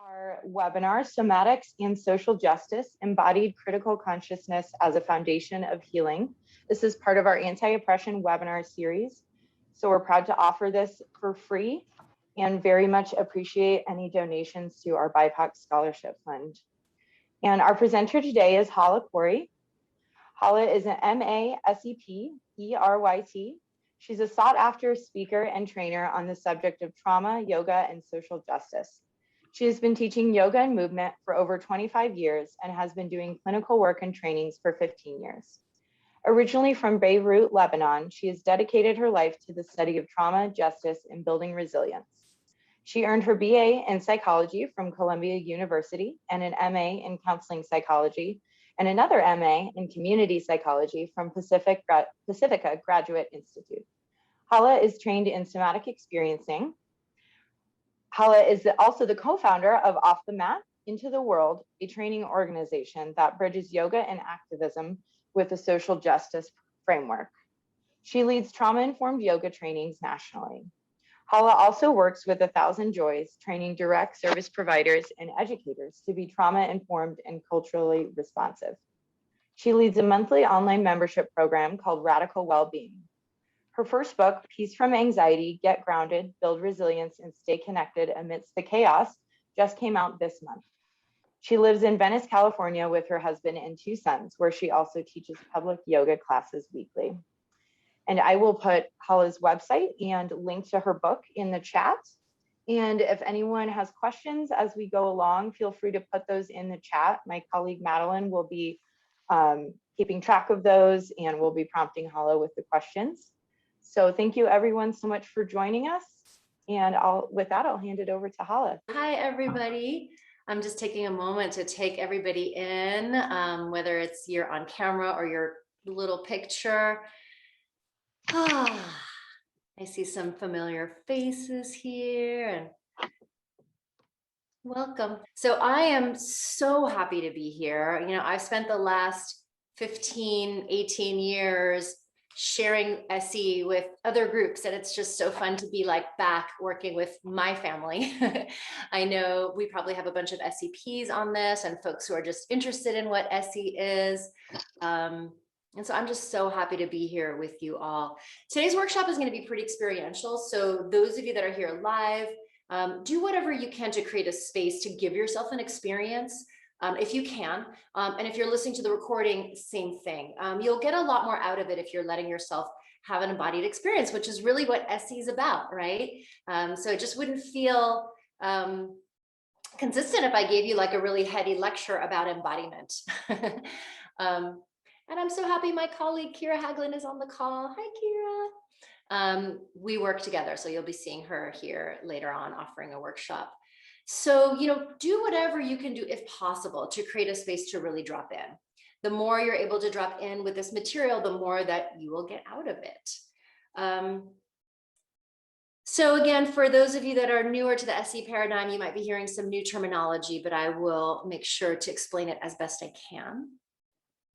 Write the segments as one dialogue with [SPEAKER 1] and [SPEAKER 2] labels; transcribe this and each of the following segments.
[SPEAKER 1] our webinar, Somatics and Social Justice, Embodied Critical Consciousness as a Foundation of Healing. This is part of our anti-oppression webinar series. So we're proud to offer this for free and very much appreciate any donations to our BIPOC Scholarship Fund. And our presenter today is Hala Corey. Hala is an MA SEP ERYT. She's a sought after speaker and trainer on the subject of trauma, yoga, and social justice. She has been teaching yoga and movement for over 25 years and has been doing clinical work and trainings for 15 years. Originally from Beirut, Lebanon, she has dedicated her life to the study of trauma, justice, and building resilience. She earned her BA in psychology from Columbia University and an MA in counseling psychology and another MA in community psychology from Pacifica Graduate Institute. Hala is trained in somatic experiencing. Hala is also the co-founder of Off the Mat, Into the World, a training organization that bridges yoga and activism with a social justice framework. She leads trauma-informed yoga trainings nationally. Hala also works with 1,000 Joys, training direct service providers and educators to be trauma-informed and culturally responsive. She leads a monthly online membership program called Radical Wellbeing. Her first book, Peace from Anxiety, Get Grounded, Build Resilience, and Stay Connected Amidst the Chaos, just came out this month. She lives in Venice, California with her husband and 2 sons, where she also teaches public yoga classes weekly. And I will put Hala's website and link to her book in the chat. And if anyone has questions as we go along, feel free to put those in the chat. My colleague Madeline will be keeping track of those and will be prompting Hala with the questions. So thank you everyone so much for joining us. And with that, I'll hand it over to Hala.
[SPEAKER 2] Hi, everybody. I'm just taking a moment to take everybody in, whether it's you're on camera or your little picture. I see some familiar faces here and welcome. So I am so happy to be here. You know, I've spent the last 15, 18 years sharing SE with other groups, and it's just so fun to be like back working with my family. I know we probably have a bunch of SEPs on this and folks who are just interested in what SE is. And so I'm just so happy to be here with you all. Today's workshop is going to be pretty experiential. So those of you that are here live, do whatever you can to create a space to give yourself an experience. If you can, and if you're listening to the recording, same thing. You'll get a lot more out of it if you're letting yourself have an embodied experience, which is really what SE is about, right? So it just wouldn't feel consistent if I gave you like a really heady lecture about embodiment. And I'm so happy my colleague Kira Haglin is on the call. Hi, Kira. We work together, so you'll be seeing her here later on offering a workshop. So, you know, do whatever you can do if possible to create a space to really drop in. The more you're able to drop in with this material, the more that you will get out of it. So again, for those of you that are newer to the SE paradigm, you might be hearing some new terminology, but I will make sure to explain it as best I can.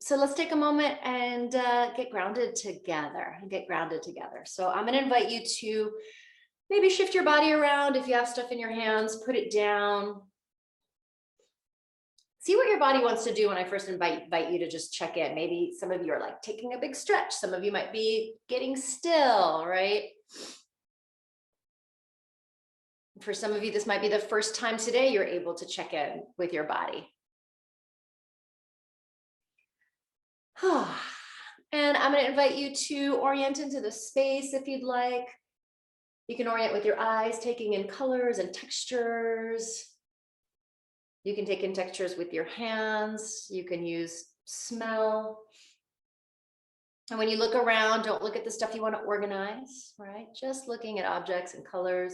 [SPEAKER 2] So let's take a moment and get grounded together. So I'm going to invite you to maybe shift your body around. If you have stuff in your hands, put it down. See what your body wants to do when I first invite you to just check in. Maybe some of you are like taking a big stretch. Some of you might be getting still, right? For some of you, this might be the first time today you're able to check in with your body. And I'm going to invite you to orient into the space if you'd like. You can orient with your eyes, taking in colors and textures. You can take in textures with your hands. You can use smell. And when you look around, don't look at the stuff you want to organize, right? Just looking at objects and colors.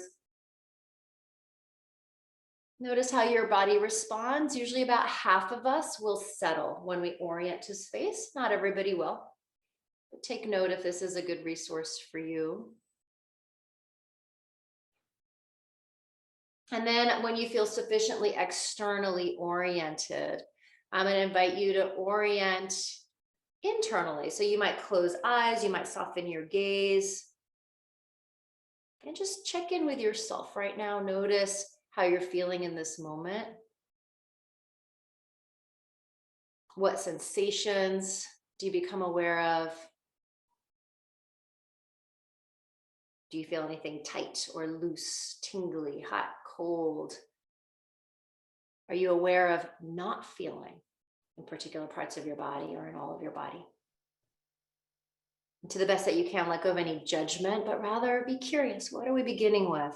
[SPEAKER 2] Notice how your body responds. Usually about half of us will settle when we orient to space. Not everybody will. But take note if this is a good resource for you. And then when you feel sufficiently externally oriented, I'm going to invite you to orient internally. So you might close eyes, you might soften your gaze, and just check in with yourself right now. Notice how you're feeling in this moment. What sensations do you become aware of? Do you feel anything tight or loose, tingly, hot, cold? Are you aware of not feeling in particular parts of your body or in all of your body? And to the best that you can, let go of any judgment, but rather be curious. What are we beginning with?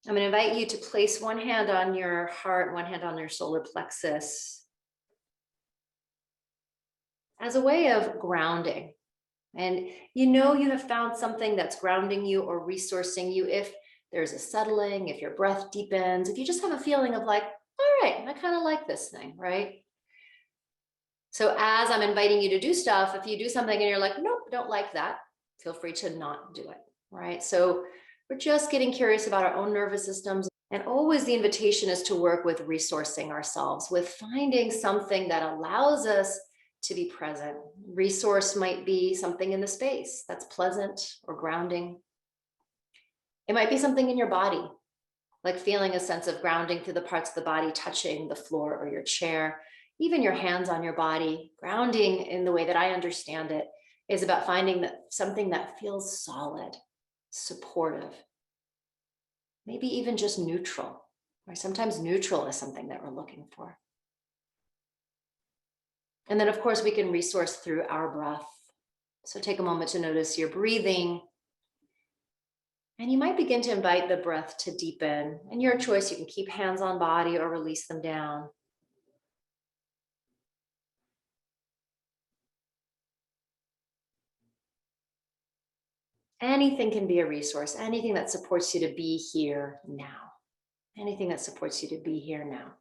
[SPEAKER 2] I'm going to invite you to place one hand on your heart, one hand on your solar plexus as a way of grounding. And you have found something that's grounding you or resourcing you if there's a settling, if your breath deepens, if you just have a feeling of like, all right, I kind of like this thing, right? So as I'm inviting you to do stuff, if you do something and you're like, nope, don't like that, feel free to not do it, right? So we're just getting curious about our own nervous systems. And always the invitation is to work with resourcing ourselves, with finding something that allows us to be present. Resource might be something in the space that's pleasant or grounding. It might be something in your body, like feeling a sense of grounding through the parts of the body touching the floor or your chair, even your hands on your body. Grounding, in the way that I understand it, is about finding something that feels solid, supportive, maybe even just neutral, right? Sometimes neutral is something that we're looking for. And then, of course, we can resource through our breath. So take a moment to notice your breathing. And you might begin to invite the breath to deepen. And your choice, you can keep hands on body or release them down. Anything can be a resource, anything that supports you to be here now. Anything that supports you to be here now.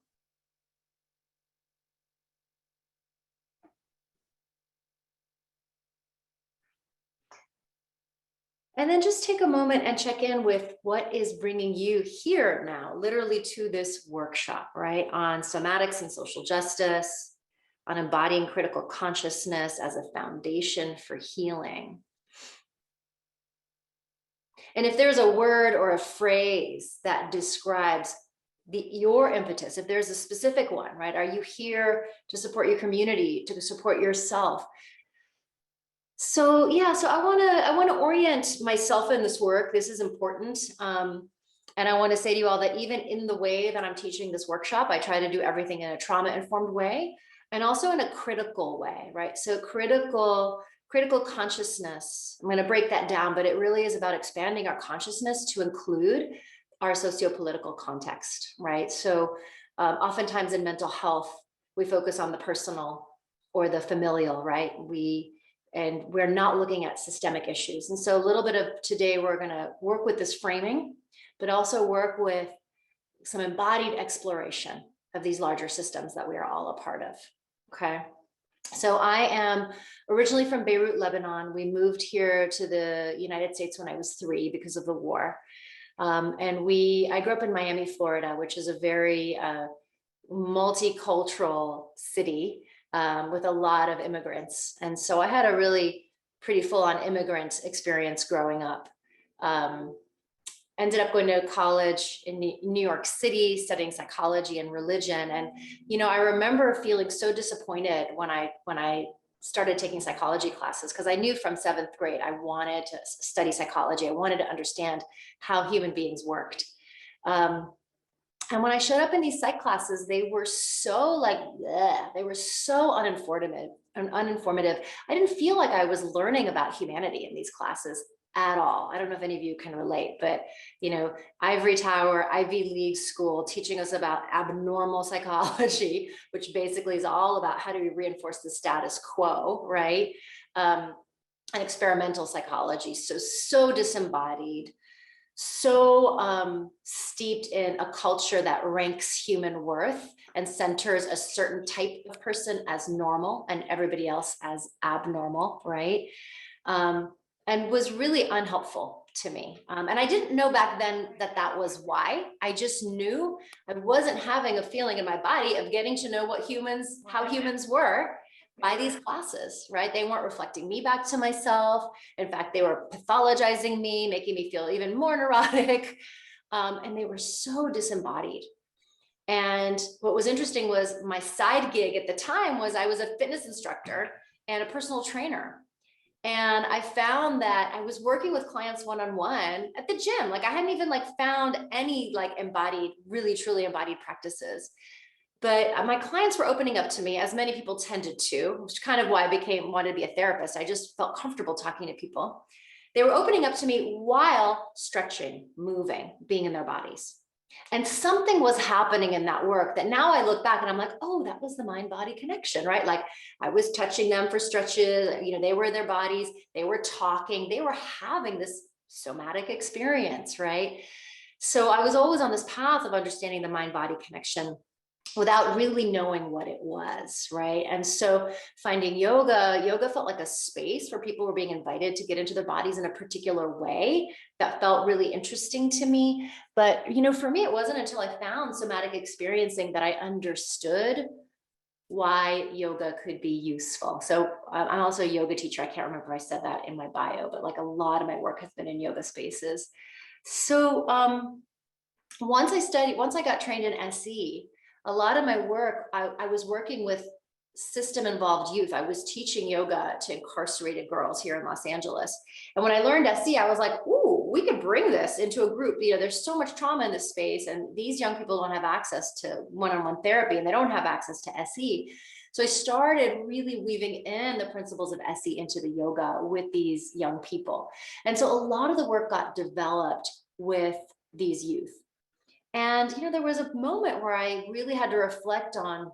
[SPEAKER 2] And then just take a moment and check in with what is bringing you here now, literally to this workshop, right? On somatics and social justice, on embodying critical consciousness as a foundation for healing. And if there's a word or a phrase that describes your impetus, if there's a specific one, right? Are you here to support your community, to support yourself? So yeah, so I want to orient myself in this work. This is important. And I want to say to you all that even in the way that I'm teaching this workshop, I try to do everything in a trauma-informed way and also in a critical way, right? So critical consciousness, I'm going to break that down, but it really is about expanding our consciousness to include our socio-political context, right? So oftentimes in mental health, we focus on the personal or the familial, right? And we're not looking at systemic issues. And so a little bit of today, we're going to work with this framing, but also work with some embodied exploration of these larger systems that we are all a part of. Okay. So I am originally from Beirut, Lebanon. We moved here to the United States when I was 3 because of the war. And I grew up in Miami, Florida, which is a very multicultural city. With a lot of immigrants. And so I had a really pretty full-on immigrant experience growing up. Ended up going to college in New York City, studying psychology and religion. And, I remember feeling so disappointed when I started taking psychology classes, because I knew from 7th grade, I wanted to study psychology. I wanted to understand how human beings worked. And when I showed up in these psych classes, they were so they were so uninformative. I didn't feel like I was learning about humanity in these classes at all. I don't know if any of you can relate, but ivory tower, Ivy League school, teaching us about abnormal psychology, which basically is all about how do we reinforce the status quo, right? And experimental psychology, so disembodied, so steeped in a culture that ranks human worth and centers a certain type of person as normal and everybody else as abnormal, right? And was really unhelpful to me. And I didn't know back then that was why. I just knew I wasn't having a feeling in my body of getting to know how humans were. by these classes, right? They weren't reflecting me back to myself. In fact, they were pathologizing me, making me feel even more neurotic. And they were so disembodied. And what was interesting was my side gig at the time was I was a fitness instructor and a personal trainer. And I found that I was working with clients one-on-one at the gym. Like I hadn't even like found any like embodied, really truly embodied practices. But my clients were opening up to me, as many people tended to, which is kind of why I wanted to be a therapist. I just felt comfortable talking to people. They were opening up to me while stretching, moving, being in their bodies. And something was happening in that work that now I look back and I'm like, oh, that was the mind-body connection, right? Like I was touching them for stretches, they were in their bodies, they were talking, they were having this somatic experience, right? So I was always on this path of understanding the mind-body connection without really knowing what it was, right? And so finding yoga felt like a space where people were being invited to get into their bodies in a particular way that felt really interesting to me. But, for me, it wasn't until I found somatic experiencing that I understood why yoga could be useful. So I'm also a yoga teacher. I can't remember if I said that in my bio, but like a lot of my work has been in yoga spaces. So once I got trained in SE, a lot of my work, I was working with system-involved youth. I was teaching yoga to incarcerated girls here in Los Angeles. And when I learned SE, I was like, ooh, we could bring this into a group. There's so much trauma in this space, and these young people don't have access to one-on-one therapy, and they don't have access to SE. So I started really weaving in the principles of SE into the yoga with these young people. And so a lot of the work got developed with these youth. And, there was a moment where I really had to reflect on,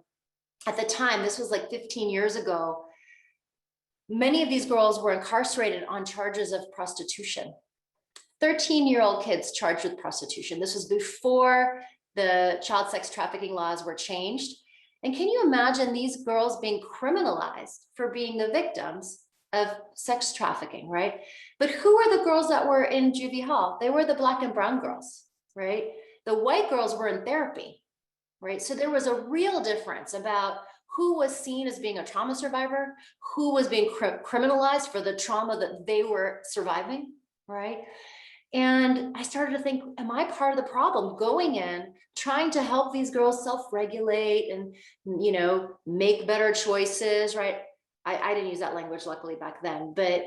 [SPEAKER 2] at the time, this was like 15 years ago, many of these girls were incarcerated on charges of prostitution. 13-year-old kids charged with prostitution. This was before the child sex trafficking laws were changed. And can you imagine these girls being criminalized for being the victims of sex trafficking, right? But who were the girls that were in juvie hall? They were the Black and brown girls, right? The white girls were in therapy, right? So there was a real difference about who was seen as being a trauma survivor, who was being criminalized for the trauma that they were surviving, right? And I started to think, am I part of the problem? Going in, trying to help these girls self-regulate and, make better choices, right? I didn't use that language luckily back then, but,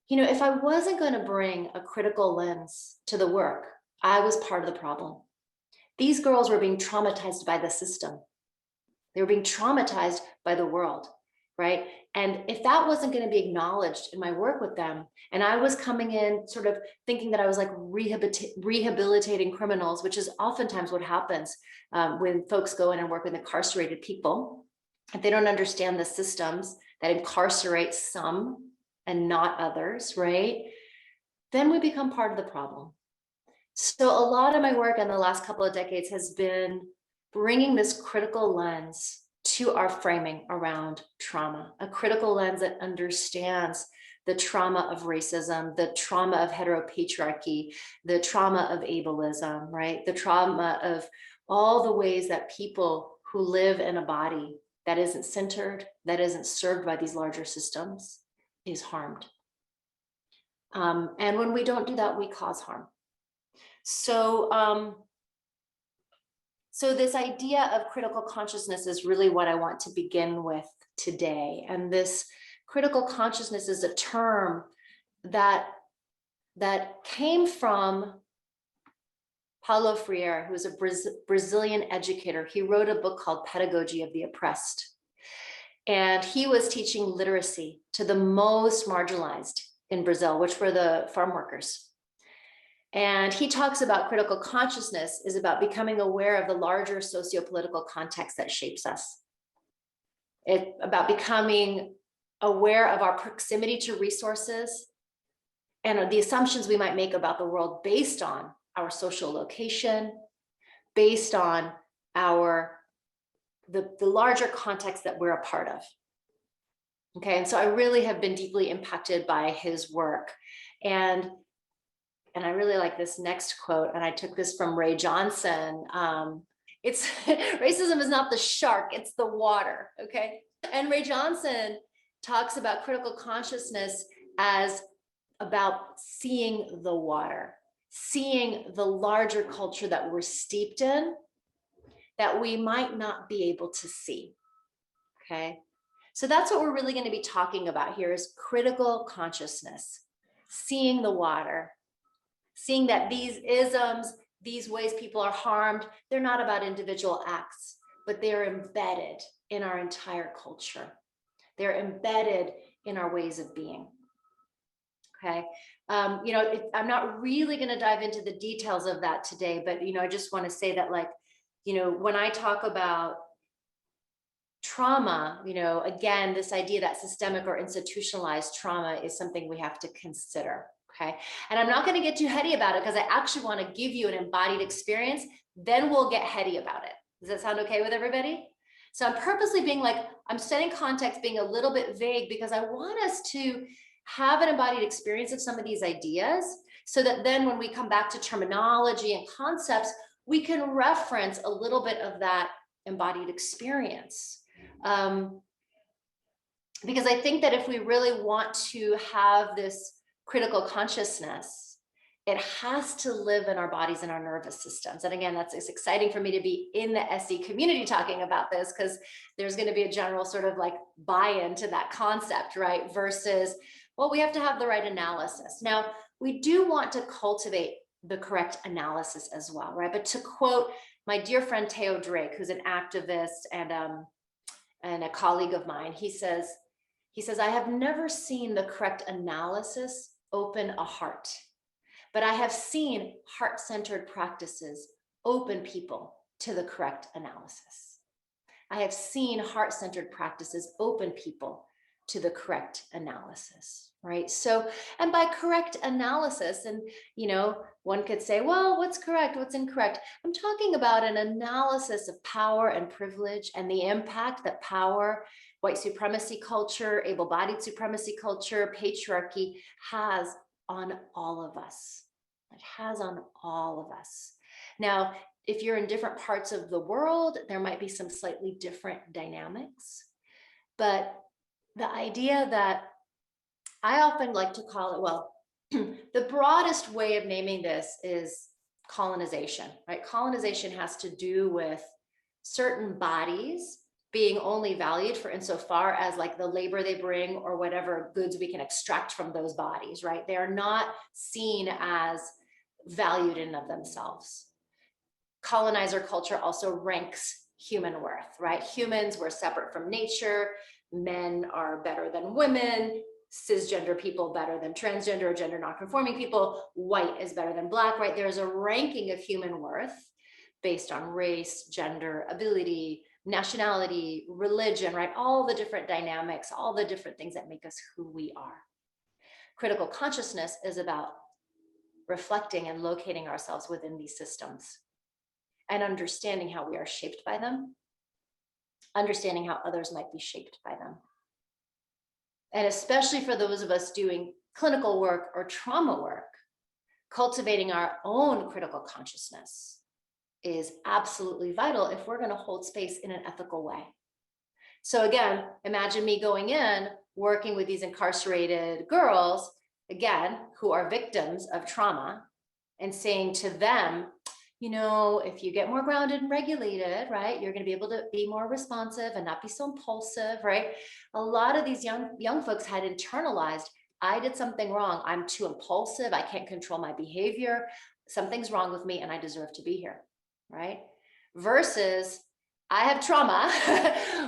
[SPEAKER 2] if I wasn't going to bring a critical lens to the work, I was part of the problem. These girls were being traumatized by the system. They were being traumatized by the world, right? And if that wasn't going to be acknowledged in my work with them, and I was coming in sort of thinking that I was like rehabilitating criminals, which is oftentimes what happens when folks go in and work with incarcerated people, if they don't understand the systems that incarcerate some and not others, right? Then we become part of the problem. So a lot of my work in the last couple of decades has been bringing this critical lens to our framing around trauma, a critical lens that understands the trauma of racism, the trauma of heteropatriarchy, the trauma of ableism, right? The trauma of all the ways that people who live in a body that isn't centered, that isn't served by these larger systems, is harmed. And when we don't do that, we cause harm. So, so this idea of critical consciousness is really what I want to begin with today. And this critical consciousness is a term that came from Paulo Freire, who is a Brazilian educator. He wrote a book called Pedagogy of the Oppressed. And he was teaching literacy to the most marginalized in Brazil, which were the farm workers. And he talks about critical consciousness is about becoming aware of the larger socio-political context that shapes us. It's about becoming aware of our proximity to resources and the assumptions we might make about the world based on our social location, based on the larger context that we're a part of. Okay, and so I really have been deeply impacted by his work. And I really like this next quote, and I took this from Ray Johnson. It's racism is not the shark, it's the water, okay? And Ray Johnson talks about critical consciousness as about seeing the water, seeing the larger culture that we're steeped in, that we might not be able to see. Okay. So that's what we're really going to be talking about here is critical consciousness, seeing the water, seeing that these isms, these ways people are harmed, they're not about individual acts, but they're embedded in our entire culture. They're embedded in our ways of being. Okay. I'm not really going to dive into the details of that today, but, I just want to say that, like, when I talk about trauma, again, this idea that systemic or institutionalized trauma is something we have to consider. Okay. And I'm not going to get too heady about it because I actually want to give you an embodied experience. Then we'll get heady about it. Does that sound okay with everybody? So I'm purposely being like, I'm setting context, being a little bit vague because I want us to have an embodied experience of some of these ideas so that then when we come back to terminology and concepts, we can reference a little bit of that embodied experience. Because I think that if we really want to have this critical consciousness, it has to live in our bodies and our nervous systems. And again, it's exciting for me to be in the SE community talking about this because there's going to be a general sort of like buy-in to that concept, right? Versus, well, we have to have the right analysis. Now, we do want to cultivate the correct analysis as well, right? But to quote my dear friend Teo Drake, who's an activist and a colleague of mine, he says, I have never seen the correct analysis open a heart, but I have seen heart-centered practices open people to the correct analysis. I have seen heart-centered practices open people to the correct analysis, right? So, and by correct analysis, and one could say, well, what's correct? What's incorrect? I'm talking about an analysis of power and privilege and the impact that power, white supremacy culture, able-bodied supremacy culture, patriarchy has on all of us. It has on all of us. Now, if you're in different parts of the world, there might be some slightly different dynamics, but the idea that I often like to call it, well, the broadest way of naming this is colonization, right? Colonization has to do with certain bodies being only valued for insofar as like the labor they bring or whatever goods we can extract from those bodies, right? They are not seen as valued in and of themselves. Colonizer culture also ranks human worth, right? Humans were separate from nature. Men are better than women, cisgender people better than transgender or gender nonconforming people, white is better than black, right? There's a ranking of human worth based on race, gender, ability, nationality, religion, right? All the different dynamics, all the different things that make us who we are. Critical consciousness is about reflecting and locating ourselves within these systems and understanding how we are shaped by them, understanding how others might be shaped by them. And especially for those of us doing clinical work or trauma work, cultivating our own critical consciousness is absolutely vital if we're going to hold space in an ethical way. So again, imagine me going in, working with these incarcerated girls, again, who are victims of trauma, and saying to them, if you get more grounded and regulated, right, you're going to be able to be more responsive and not be so impulsive, right? A lot of these young folks had internalized, I did something wrong. I'm too impulsive. I can't control my behavior. Something's wrong with me and I deserve to be here, right? Versus I have trauma.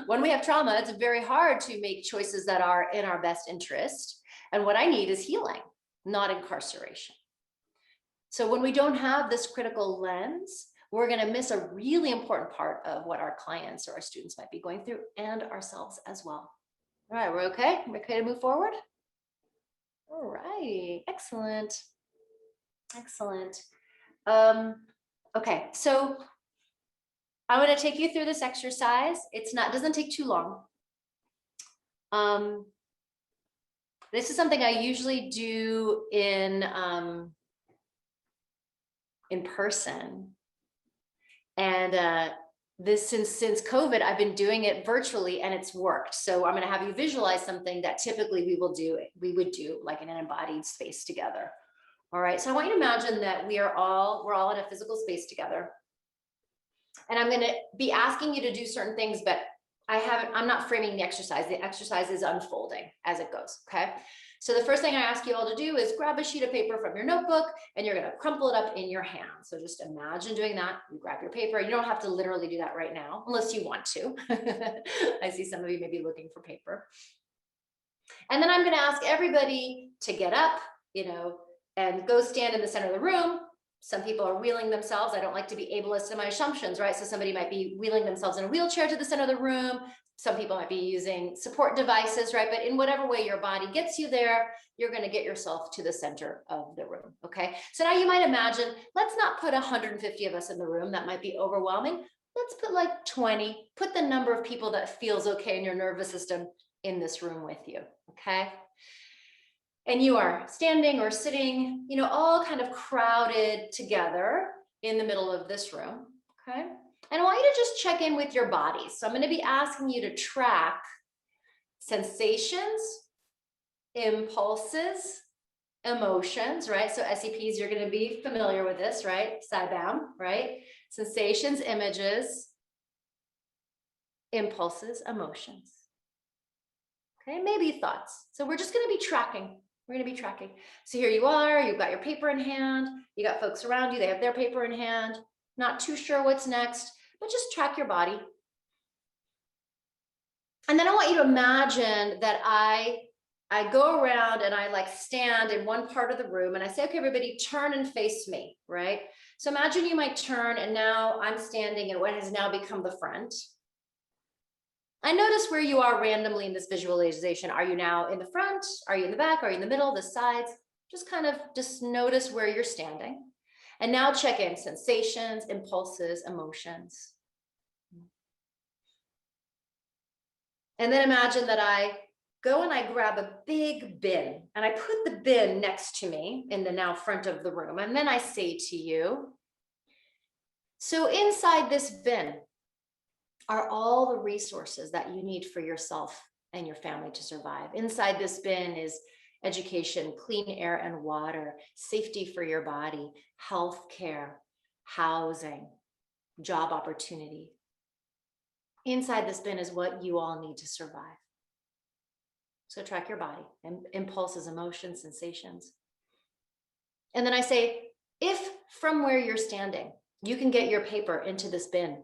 [SPEAKER 2] When we have trauma, it's very hard to make choices that are in our best interest. And what I need is healing, not incarceration. So when we don't have this critical lens, we're going to miss a really important part of what our clients or our students might be going through and ourselves as well. All right, we're okay? We're okay to move forward? All right, excellent. Excellent. Okay, so I'm going to take you through this exercise. Doesn't take too long. This is something I usually do in person. And since COVID, I've been doing it virtually and it's worked. So I'm going to have you visualize something that typically we would do like in an embodied space together. All right. So I want you to imagine that we're all in a physical space together. And I'm going to be asking you to do certain things, but I'm not framing the exercise. The exercise is unfolding as it goes. Okay. So the first thing I ask you all to do is grab a sheet of paper from your notebook and you're going to crumple it up in your hand. So just imagine doing that. You grab your paper. You don't have to literally do that right now, unless you want to. I see some of you may be looking for paper. And then I'm going to ask everybody to get up, and go stand in the center of the room. Some people are wheeling themselves. I don't like to be ableist in my assumptions, right? So somebody might be wheeling themselves in a wheelchair to the center of the room. Some people might be using support devices, right? But in whatever way your body gets you there, you're going to get yourself to the center of the room. Okay. So now you might imagine, let's not put 150 of us in the room. That might be overwhelming. Let's put like 20, put the number of people that feels okay in your nervous system in this room with you. Okay. And you are standing or sitting, all kind of crowded together in the middle of this room. Okay. And I want you to just check in with your body. So I'm going to be asking you to track sensations, impulses, emotions, right? So SEPs, you're going to be familiar with this, right? Sibam, right? Sensations, images, impulses, emotions. Okay, maybe thoughts. So we're just going to be tracking. We're going to be tracking. So here you are, you've got your paper in hand. You got folks around you, they have their paper in hand. Not too sure what's next, but just track your body. And then I want you to imagine that I go around and I stand in one part of the room and I say, okay, everybody turn and face me, right? So imagine you might turn and now I'm standing in what has now become the front. I notice where you are randomly in this visualization. Are you now in the front? Are you in the back? Are you in the middle, the sides? Just notice where you're standing. And now check in sensations, impulses, emotions. And then imagine that I go and I grab a big bin and I put the bin next to me in the now front of the room. And then I say to you, so inside this bin are all the resources that you need for yourself and your family to survive. Inside this bin is education, clean air and water, safety for your body, health care, housing, job opportunity. Inside this bin is what you all need to survive. So track your body, impulses, emotions, sensations. And then I say, if from where you're standing, you can get your paper into this bin,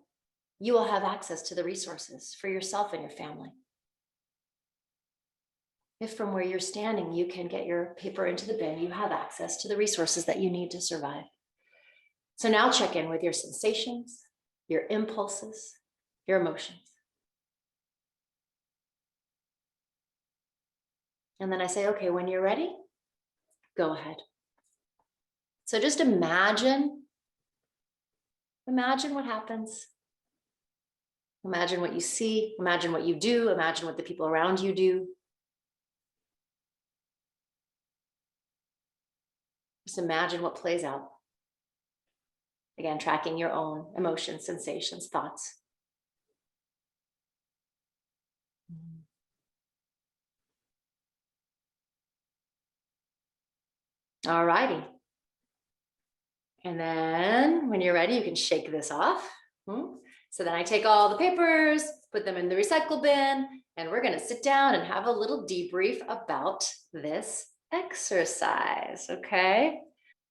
[SPEAKER 2] you will have access to the resources for yourself and your family. If from where you're standing, you can get your paper into the bin, you have access to the resources that you need to survive. So now check in with your sensations, your impulses, your emotions. And then I say, okay, when you're ready, go ahead. So just imagine what happens. Imagine what you see, imagine what you do, imagine what the people around you do. Just imagine what plays out. Again, tracking your own emotions, sensations, thoughts. All righty. And then when you're ready, you can shake this off. So then I take all the papers, put them in the recycle bin, and we're going to sit down and have a little debrief about this exercise. Okay.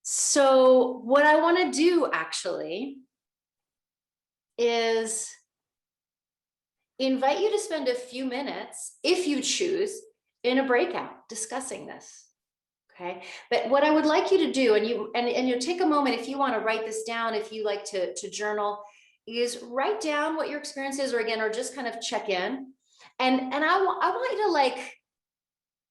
[SPEAKER 2] So what I want to do actually is invite you to spend a few minutes, if you choose, in a breakout discussing this. Okay, but what I would like you to do, and you take a moment if you want to write this down, if you like to journal, is write down what your experience is, or just kind of check in, and I want you to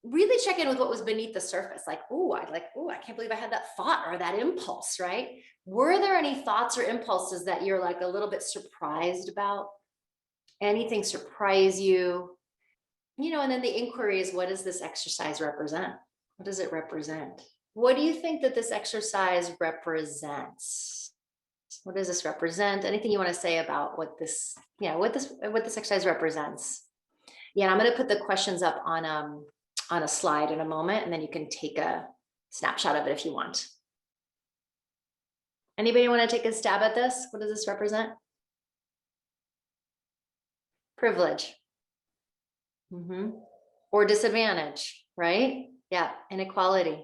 [SPEAKER 2] really check in with what was beneath the surface. I can't believe I had that thought or that impulse, right? Were there any thoughts or impulses that you're a little bit surprised about? Anything surprise you? And then the inquiry is, what does this exercise represent? What does it represent? What do you think that this exercise represents? What does this represent? Anything you want to say about what this, what this exercise represents? Yeah, I'm going to put the questions up on a slide in a moment, and then you can take a snapshot of it if you want. Anybody want to take a stab at this? What does this represent? Privilege. Or disadvantage, right? Yeah, inequality.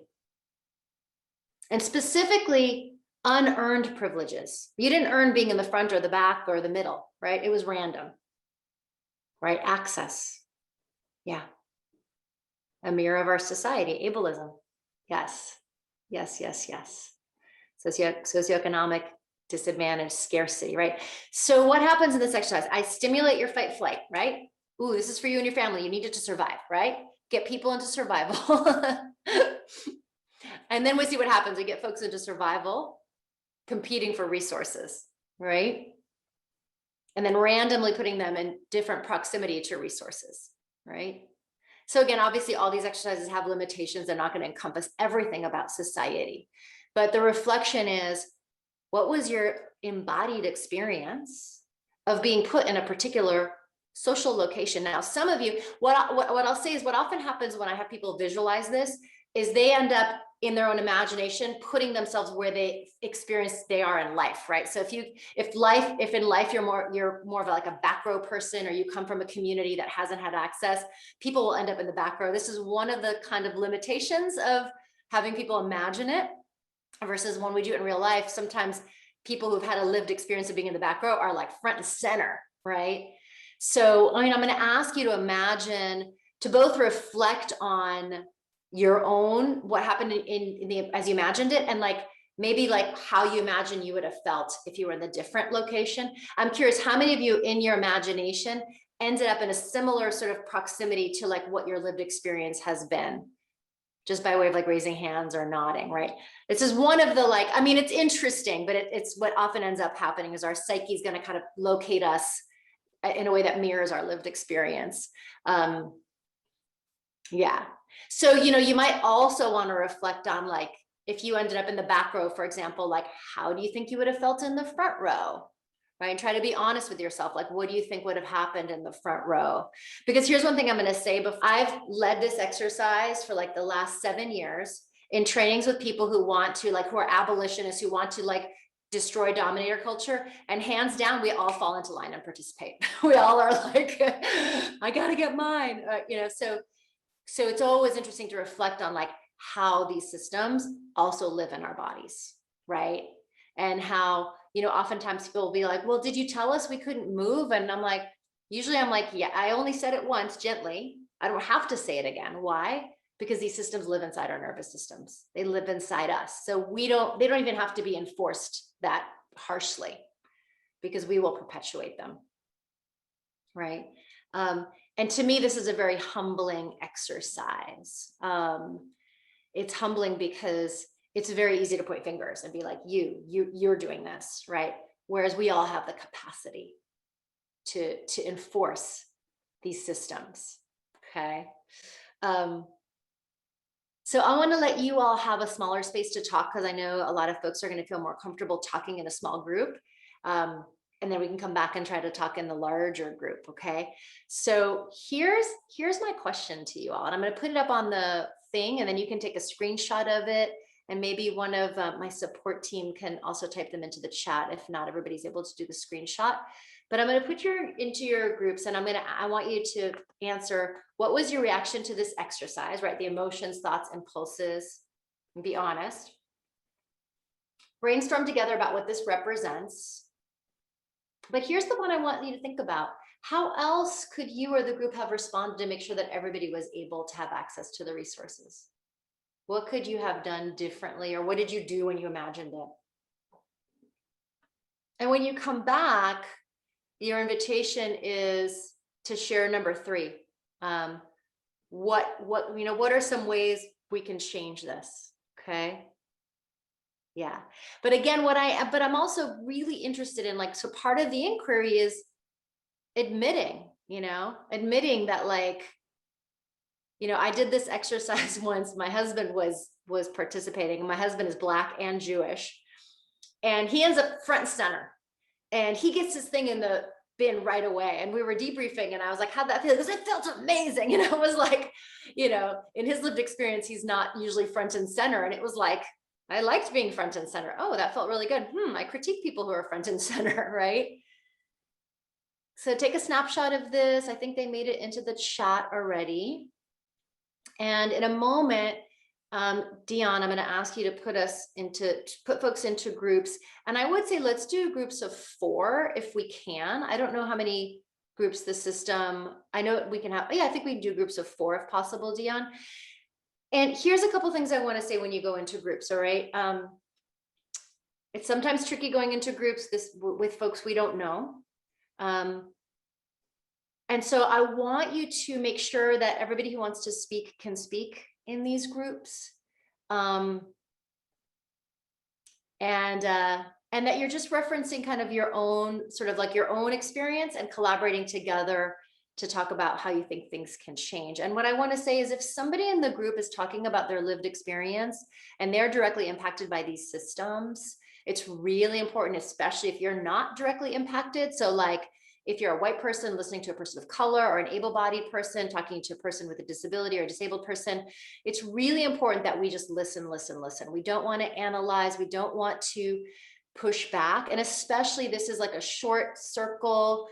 [SPEAKER 2] And specifically, unearned privileges. You didn't earn being in the front or the back or the middle, right? It was random, right? Access. Yeah. A mirror of our society, ableism. Yes, yes, yes, yes. Socioeconomic disadvantage, scarcity, right? So what happens in this exercise? I stimulate your fight flight, right? Ooh, this is for you and your family. You need it to survive, right? Get people into survival. And then we see what happens. We get folks into survival, competing for resources, right? And then randomly putting them in different proximity to resources, right? So again, obviously all these exercises have limitations. They're not going to encompass everything about society. But the reflection is, what was your embodied experience of being put in a particular social location? Now, some of you, what I'll say is what often happens when I have people visualize this is they end up in their own imagination, putting themselves where they experience they are in life, right? So if in life you're more of like a back row person, or you come from a community that hasn't had access, people will end up in the back row. This is one of the kind of limitations of having people imagine it versus when we do it in real life. Sometimes people who've had a lived experience of being in the back row are like front and center, right? So I'm going to ask you to imagine, to both reflect on your own, what happened as you imagined it, and like maybe like how you imagine you would have felt if you were in the different location. I'm curious, how many of you in your imagination ended up in a similar sort of proximity to like what your lived experience has been? Just by way of like raising hands or nodding, right? This is one of the like, I mean, it's interesting, but it's what often ends up happening is our psyche is going to kind of locate us in a way that mirrors our lived experience. Yeah. So, you might also want to reflect on like, if you ended up in the back row, for example, like, how do you think you would have felt in the front row? Right? And try to be honest with yourself. Like, what do you think would have happened in the front row? Because here's one thing I'm going to say, but I've led this exercise for like the last 7 years in trainings with people who want to like, who are abolitionists, who want to like destroy dominator culture. And hands down, we all fall into line and participate. We all are like, I got to get mine, so it's always interesting to reflect on like how these systems also live in our bodies, right? And how, oftentimes people will be like, well, did you tell us we couldn't move? And I'm like, usually I'm like, yeah, I only said it once gently. I don't have to say it again. Why? Because these systems live inside our nervous systems. They live inside us. So they don't even have to be enforced that harshly, because we will perpetuate them, right? And to me, this is a very humbling exercise. It's humbling because it's very easy to point fingers and be like, you're doing this, right? Whereas we all have the capacity to enforce these systems, okay? So I want to let you all have a smaller space to talk, because I know a lot of folks are going to feel more comfortable talking in a small group. And then we can come back and try to talk in the larger group, okay? So here's my question to you all, and I'm going to put it up on the thing, and then you can take a screenshot of it, and maybe one of my support team can also type them into the chat if not everybody's able to do the screenshot. But I'm going to put into your groups, and I want you to answer, what was your reaction to this exercise, right? The emotions, thoughts, impulses, and be honest. Brainstorm together about what this represents. But here's the one I want you to think about. How else could you or the group have responded to make sure that everybody was able to have access to the resources? What could you have done differently, or what did you do when you imagined it? And when you come back, your invitation is to share number 3. What are some ways we can change this? Okay. Yeah. But again, but I'm also really interested in like, so part of the inquiry is admitting that like, I did this exercise once. My husband was participating. My husband is Black and Jewish. And he ends up front and center, and he gets his thing in the bin right away. And we were debriefing, and I was like, how'd that feel? Because it felt amazing. And it was like, you know, in his lived experience, he's not usually front and center. And it was like, I liked being front and center. Oh, that felt really good. I critique people who are front and center, right? So take a snapshot of this. I think they made it into the chat already. And in a moment, Dion, I'm going to ask you to put folks into groups. And I would say, let's do groups of 4 if we can. I don't know how many groups the system, I know we can have, I think we can do groups of 4 if possible, Dion. And here's a couple things I want to say when you go into groups. All right. It's sometimes tricky going into groups with folks we don't know. And so I want you to make sure that everybody who wants to speak can speak in these groups. And that you're just referencing kind of your own, sort of like your own experience and collaborating together to talk about how you think things can change. And what I want to say is, if somebody in the group is talking about their lived experience and they're directly impacted by these systems, it's really important, especially if you're not directly impacted. So like, if you're a white person listening to a person of color, or an able-bodied person talking to a person with a disability or a disabled person, it's really important that we just listen. We don't want to analyze. We don't want to push back. And especially, this is like a short circle.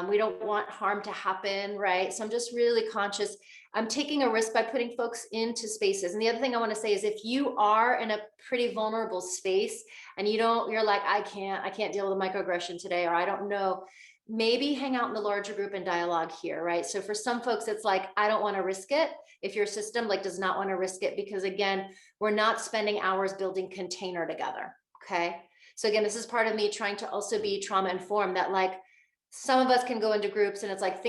[SPEAKER 2] We don't want harm to happen, right? So I'm just really conscious. I'm taking a risk by putting folks into spaces. And the other thing I want to say is, if you are in a pretty vulnerable space and you're like, I can't deal with microaggression today, or I don't know, maybe hang out in the larger group and dialogue here, right? So for some folks, it's like, I don't want to risk it. If your system like does not want to risk it, because again, we're not spending hours building container together, okay? So again, this is part of me trying to also be trauma informed, that like, some of us can go into groups and it's like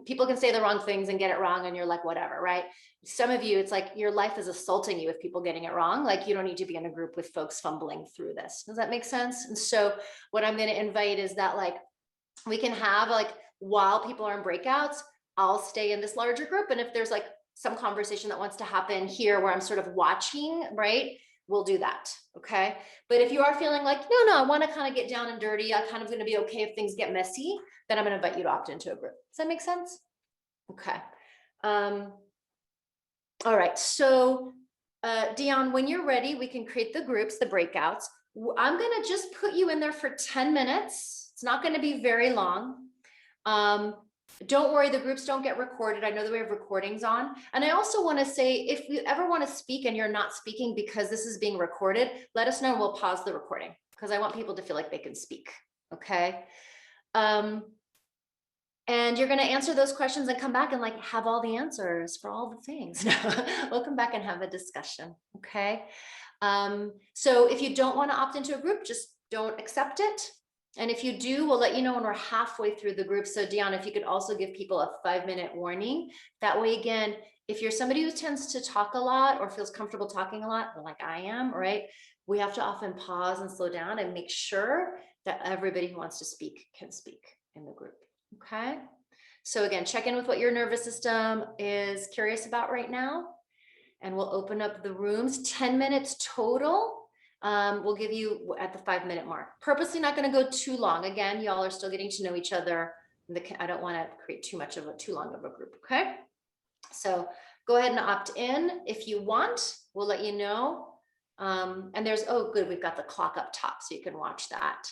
[SPEAKER 2] people can say the wrong things and get it wrong, and you're like, whatever, right? Some of you, it's like your life is assaulting you with people getting it wrong. Like, you don't need to be in a group with folks fumbling through this. Does that make sense? And so what I'm going to invite is that, like, we can have, like, while people are in breakouts, I'll stay in this larger group. And if there's like some conversation that wants to happen here where I'm sort of watching, right, we'll do that. Okay. But if you are feeling like, no, I want to kind of get down and dirty, I'm kind of going to be okay if things get messy, then I'm going to invite you to opt into a group. Does that make sense? Okay. All right. So Dion, when you're ready, we can create the groups, the breakouts. I'm going to just put you in there for 10 minutes. It's not going to be very long. Don't worry, the groups don't get recorded. I know that we have recordings on. And I also want to say, if you ever want to speak and you're not speaking because this is being recorded, let us know and we'll pause the recording, because I want people to feel like they can speak. Okay. And you're going to answer those questions and come back and like have all the answers for all the things. We'll come back and have a discussion. Okay. So if you don't want to opt into a group, just don't accept it. And if you do, we'll let you know when we're halfway through the group. So Dion, if you could also give people a 5-minute warning. That way, again, if you're somebody who tends to talk a lot or feels comfortable talking a lot, like I am, right? We have to often pause and slow down and make sure that everybody who wants to speak can speak in the group. Okay. So again, check in with what your nervous system is curious about right now. And we'll open up the rooms, 10 minutes total. We'll give you at the 5-minute mark. Purposely not going to go too long. Again, y'all are still getting to know each other. I don't want to create too long of a group. Okay. So go ahead and opt in if you want. We'll let you know. And there's, oh, good. We've got the clock up top so you can watch that.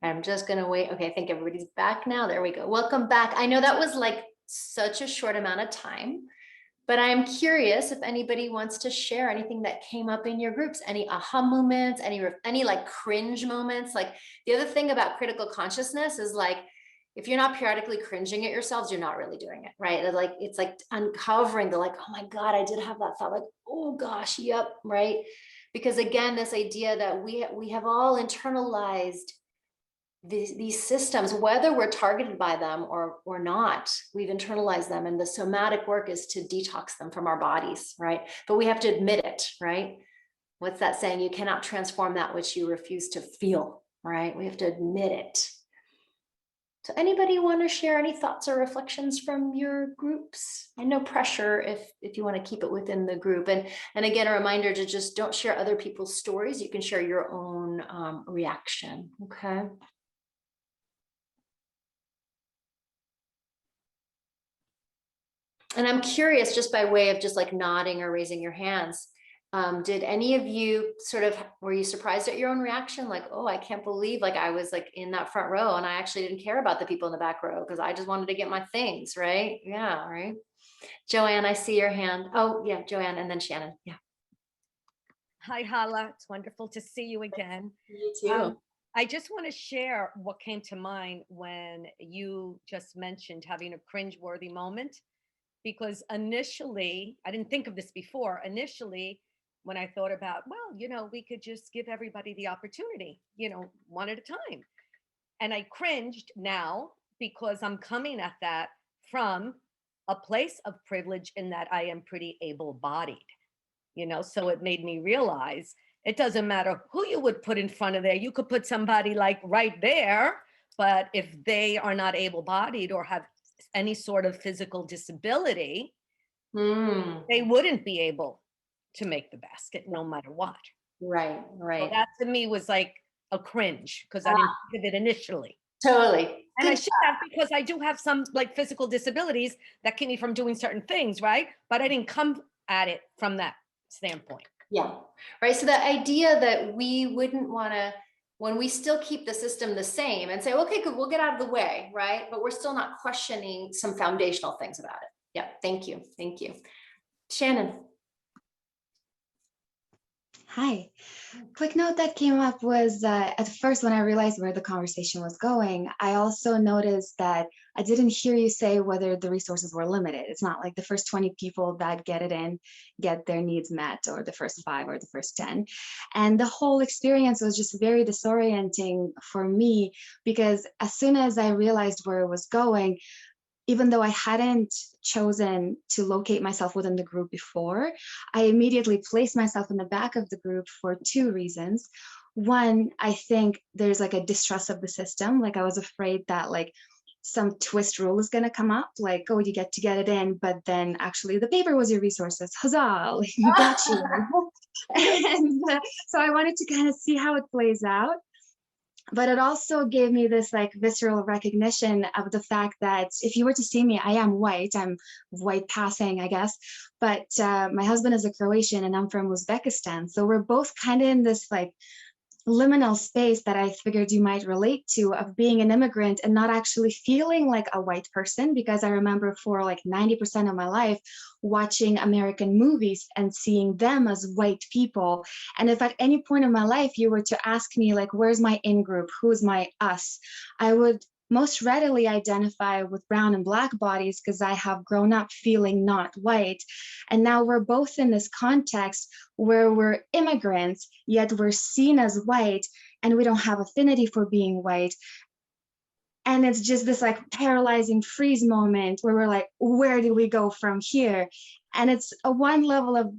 [SPEAKER 2] I'm just going to wait. Okay. I think everybody's back now. There we go. Welcome back. I know that was like such a short amount of time. But I'm curious if anybody wants to share anything that came up in your groups, any aha moments, any like cringe moments. Like, the other thing about critical consciousness is, like, if you're not periodically cringing at yourselves, you're not really doing it, right? Like, it's like uncovering the, like, oh my God, I did have that thought, like, oh gosh, yep, right? Because again, this idea that we have all internalized these systems, whether we're targeted by them or not, we've internalized them. And the somatic work is to detox them from our bodies, right? But we have to admit it, right? What's that saying? You cannot transform that which you refuse to feel, right? We have to admit it. So anybody want to share any thoughts or reflections from your groups? And no pressure if you want to keep it within the group. And again, a reminder to just don't share other people's stories. You can share your own reaction. Okay. And I'm curious, just by way of just like nodding or raising your hands, did any of you were you surprised at your own reaction? Like, oh, I can't believe like I was like in that front row and I actually didn't care about the people in the back row because I just wanted to get my things, right? Yeah, right. Joanne, I see your hand. Oh yeah, Joanne, and then Shannon. Yeah.
[SPEAKER 3] Hi, Hala. It's wonderful to see you again.
[SPEAKER 2] You too.
[SPEAKER 3] I just want to share what came to mind when you just mentioned having a cringeworthy moment, because initially, I didn't think of this before. Initially, when I thought about, well, we could just give everybody the opportunity, one at a time. And I cringed now because I'm coming at that from a place of privilege in that I am pretty able-bodied. So it made me realize it doesn't matter who you would put in front of there. You could put somebody like right there, but if they are not able-bodied or have any sort of physical disability, they wouldn't be able to make the basket no matter what.
[SPEAKER 2] Right.
[SPEAKER 3] So that to me was like a cringe because I didn't think of it initially.
[SPEAKER 2] Totally.
[SPEAKER 3] And I should have, because I do have some like physical disabilities that keep me from doing certain things, right? But I didn't come at it from that standpoint.
[SPEAKER 2] Yeah. Right. So the idea that we wouldn't want to, when we still keep the system the same and say, okay, good, we'll get out of the way, right? But we're still not questioning some foundational things about it. Yeah. Thank you. Thank you. Shannon.
[SPEAKER 4] Hi. Quick note that came up was at first when I realized where the conversation was going, I also noticed that I didn't hear you say whether the resources were limited. It's not like the first 20 people that get it in get their needs met, or the first 5 or the first 10. And the whole experience was just very disorienting for me, because as soon as I realized where it was going, even though I hadn't chosen to locate myself within the group before, I immediately placed myself in the back of the group for 2 reasons. One, I think there's like a distrust of the system. Like I was afraid that like some twist rule is going to come up, like, oh, you get to get it in, but then actually the paper was your resources. Huzzah, like, got you. And so I wanted to kind of see how it plays out. But it also gave me this like visceral recognition of the fact that if you were to see me, I am white. I'm white passing, I guess. But my husband is a Croatian and I'm from Uzbekistan. So we're both kind of in this like liminal space that I figured you might relate to, of being an immigrant and not actually feeling like a white person, because I remember for like 90% of my life watching American movies and seeing them as white people. And if at any point in my life you were to ask me like, where's my in-group, who's my us, I would most readily identify with brown and black bodies because I have grown up feeling not white. And now we're both in this context where we're immigrants, yet we're seen as white and we don't have affinity for being white. And it's just this like paralyzing freeze moment where we're like, where do we go from here? And it's a one level of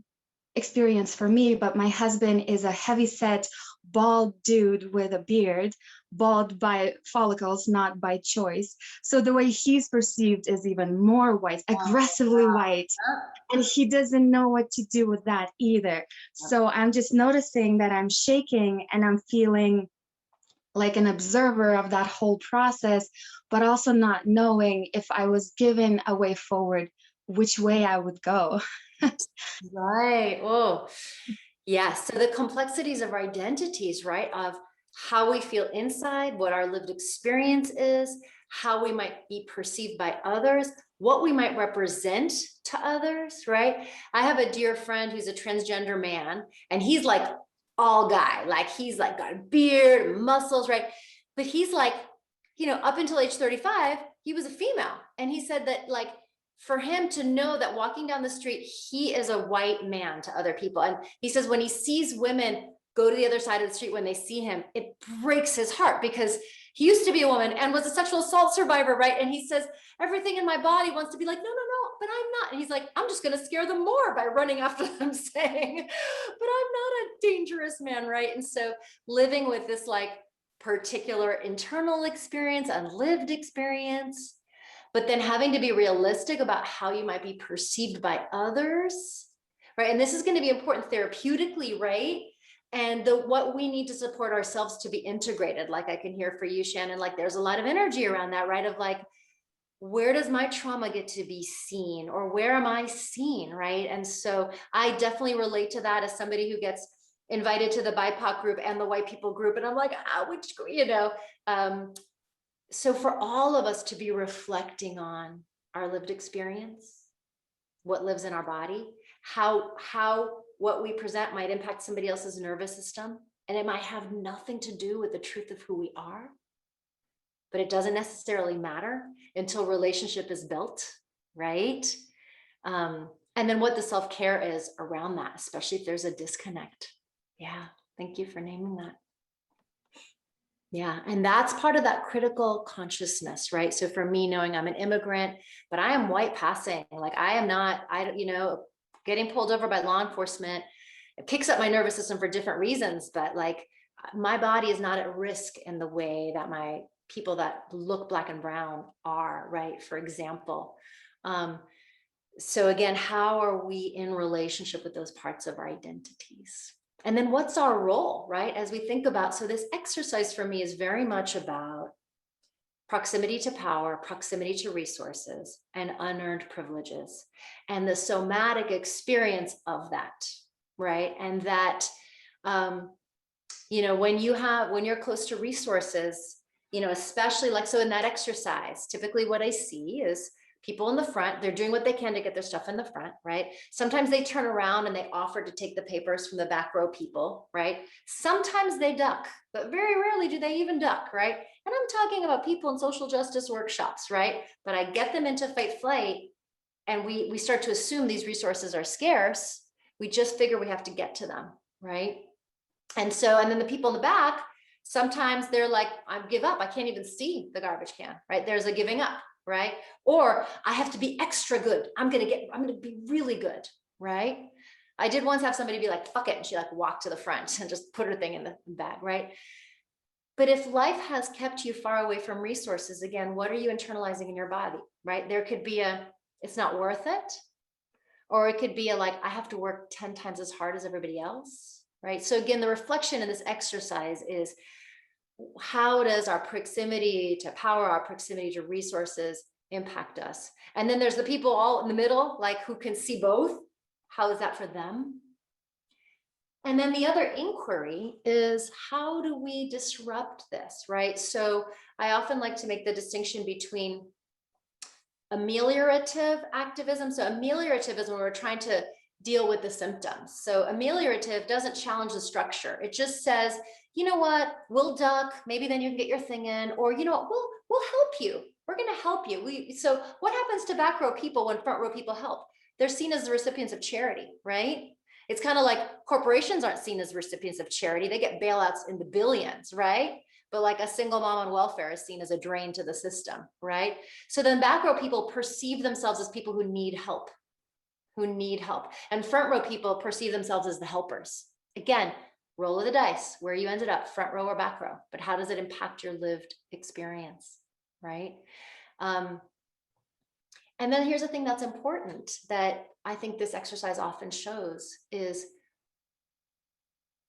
[SPEAKER 4] experience for me, but my husband is a heavyset, bald dude with a beard, bald by follicles, not by choice. So the way he's perceived is even more white, aggressively white. And he doesn't know what to do with that either. So I'm just noticing that I'm shaking and I'm feeling like an observer of that whole process, but also not knowing if I was given a way forward, which way I would go.
[SPEAKER 2] Right. Oh, yeah. So the complexities of identities, right? Of how we feel inside, what our lived experience is, how we might be perceived by others, what we might represent to others, right? I have a dear friend who's a transgender man, and he's like all guy, like he's like got a beard, muscles, right? But he's like, up until age 35, he was a female. And he said that like, for him to know that walking down the street, he is a white man to other people. And he says when he sees women go to the other side of the street, when they see him, it breaks his heart because he used to be a woman and was a sexual assault survivor, right? And he says, everything in my body wants to be like, no, but I'm not. And he's like, I'm just going to scare them more by running after them saying, but I'm not a dangerous man, right? And so living with this like particular internal experience and lived experience, but then having to be realistic about how you might be perceived by others, right? And this is going to be important therapeutically, right? And what we need to support ourselves to be integrated, like I can hear for you, Shannon, like there's a lot of energy around that, right? Of like, where does my trauma get to be seen, or where am I seen, right? And so I definitely relate to that as somebody who gets invited to the BIPOC group and the white people group, and I'm like, which, you know, so for all of us to be reflecting on our lived experience, what lives in our body, how what we present might impact somebody else's nervous system, and it might have nothing to do with the truth of who we are, but it doesn't necessarily matter until relationship is built, right? And then what the self-care is around that, especially if there's a disconnect. Yeah, thank you for naming that. Yeah, and that's part of that critical consciousness, right? So for me, knowing I'm an immigrant, but I am white passing, like I am not, you know, getting pulled over by law enforcement, it picks up my nervous system for different reasons, but like my body is not at risk in the way that my people that look Black and brown are, right? For example. So again, how are we in relationship with those parts of our identities? And then what's our role, right? As we think about, so this exercise for me is very much about proximity to power, proximity to resources, and unearned privileges, and the somatic experience of that, right? And that, you know, when you're close to resources, you know, especially like, so in that exercise, typically what I see is people in the front, they're doing what they can to get their stuff in the front, right? Sometimes they turn around and they offer to take the papers from the back row people, right? Sometimes they duck, but very rarely do they even duck, right? And I'm talking about people in social justice workshops, right? But I get them into fight flight, and we start to assume these resources are scarce. We just figure we have to get to them, right? And so, and then the people in the back, sometimes they're like, I give up. I can't even see the garbage can, right? There's a giving up, right? Or I have to be extra good. I'm going to be really good, right? I did once have somebody be like, fuck it. And she like walked to the front and just put her thing in the bag, right? But if life has kept you far away from resources, again, what are you internalizing in your body, right? There could be it's not worth it. Or it could be like, I have to work 10 times as hard as everybody else, right? So again, the reflection in this exercise is, how does our proximity to power, our proximity to resources impact us? And then there's the people all in the middle, like who can see both. How is that for them? And then the other inquiry is, how do we disrupt this, right? So I often like to make the distinction between ameliorative activism. So ameliorative is when we're trying to deal with the symptoms. So ameliorative doesn't challenge the structure. It just says, you know what, we'll duck, maybe then you can get your thing in, or you know what, we'll help you. We're going to help you. So what happens to back row people when front row people help? They're seen as the recipients of charity, right? It's kind of like corporations aren't seen as recipients of charity. They get bailouts in the billions, right? But like a single mom on welfare is seen as a drain to the system, right? So then back row people perceive themselves as people who need help. And front row people perceive themselves as the helpers. Again, roll of the dice, where you ended up, front row or back row, but how does it impact your lived experience, right? And then here's the thing that's important that I think this exercise often shows is,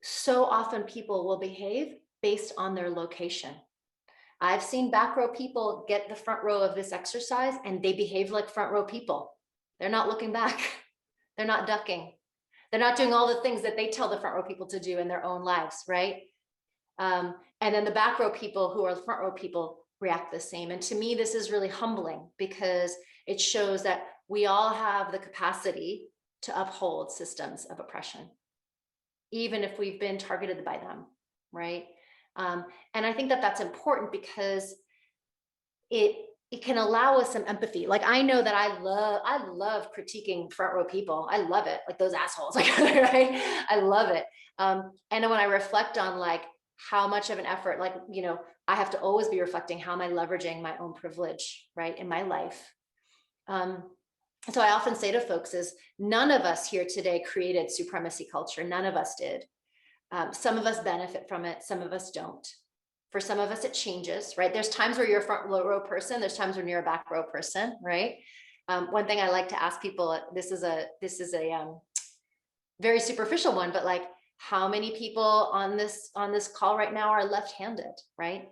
[SPEAKER 2] so often people will behave based on their location. I've seen back row people get the front row of this exercise and they behave like front row people. They're not looking back. They're not ducking. They're not doing all the things that they tell the front row people to do in their own lives, right? And then the back row people who are the front row people react the same. And to me, this is really humbling because it shows that we all have the capacity to uphold systems of oppression, even if we've been targeted by them, right? And I think that that's important because it can allow us some empathy. Like I know that I love critiquing front row people. I love it, like those assholes, like, right? I love it. And when I reflect on like how much of an effort, like, you know, I have to always be reflecting how am I leveraging my own privilege, right, in my life. So I often say to folks is, none of us here today created supremacy culture. None of us did. Some of us benefit from it. Some of us don't. For some of us, it changes, right? There's times where you're a front row person. There's times when you're a back row person, right? One thing I like to ask people, this is a very superficial one, but like, how many people on this call right now are left-handed, right?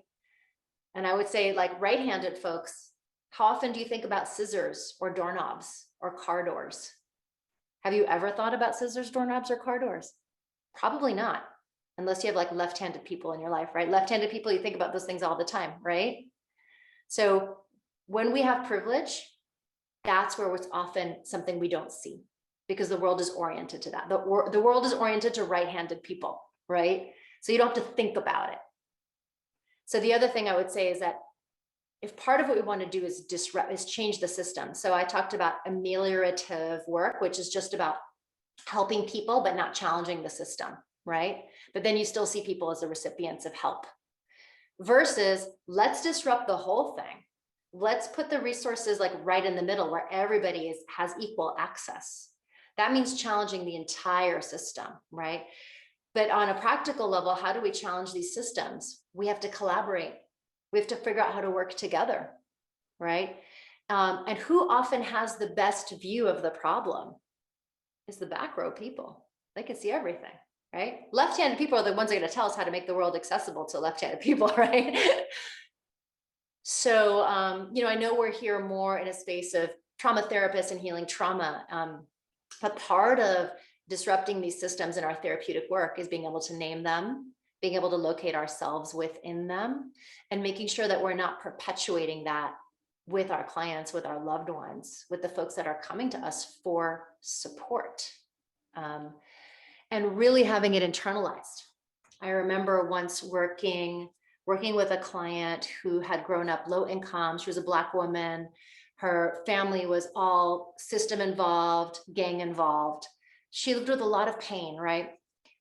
[SPEAKER 2] And I would say, like, right-handed folks, how often do you think about scissors or doorknobs or car doors? Have you ever thought about scissors, doorknobs, or car doors? Probably not, unless you have like left-handed people in your life, right? Left-handed people, you think about those things all the time, right? So when we have privilege, that's where it's often something we don't see, because the world is oriented to that. The world is oriented to right-handed people, right? So you don't have to think about it. So the other thing I would say is that if part of what we want to do is change the system. So I talked about ameliorative work, which is just about helping people, but not challenging the system, right? But then you still see people as the recipients of help. Versus, let's disrupt the whole thing. Let's put the resources like right in the middle where everybody has equal access. That means challenging the entire system, right? But on a practical level, how do we challenge these systems? We have to collaborate. We have to figure out how to work together, right? And who often has the best view of the problem is the back row people. They can see everything, right? Left-handed people are the ones that are going to tell us how to make the world accessible to left-handed people, right? So, I know we're here more in a space of trauma therapists and healing trauma. But part of disrupting these systems in our therapeutic work is being able to name them, being able to locate ourselves within them, and making sure that we're not perpetuating that with our clients, with our loved ones, with the folks that are coming to us for support, and really having it internalized. I remember once working with a client who had grown up low income. She was a Black woman. Her family was all system involved, gang involved. She lived with a lot of pain, right?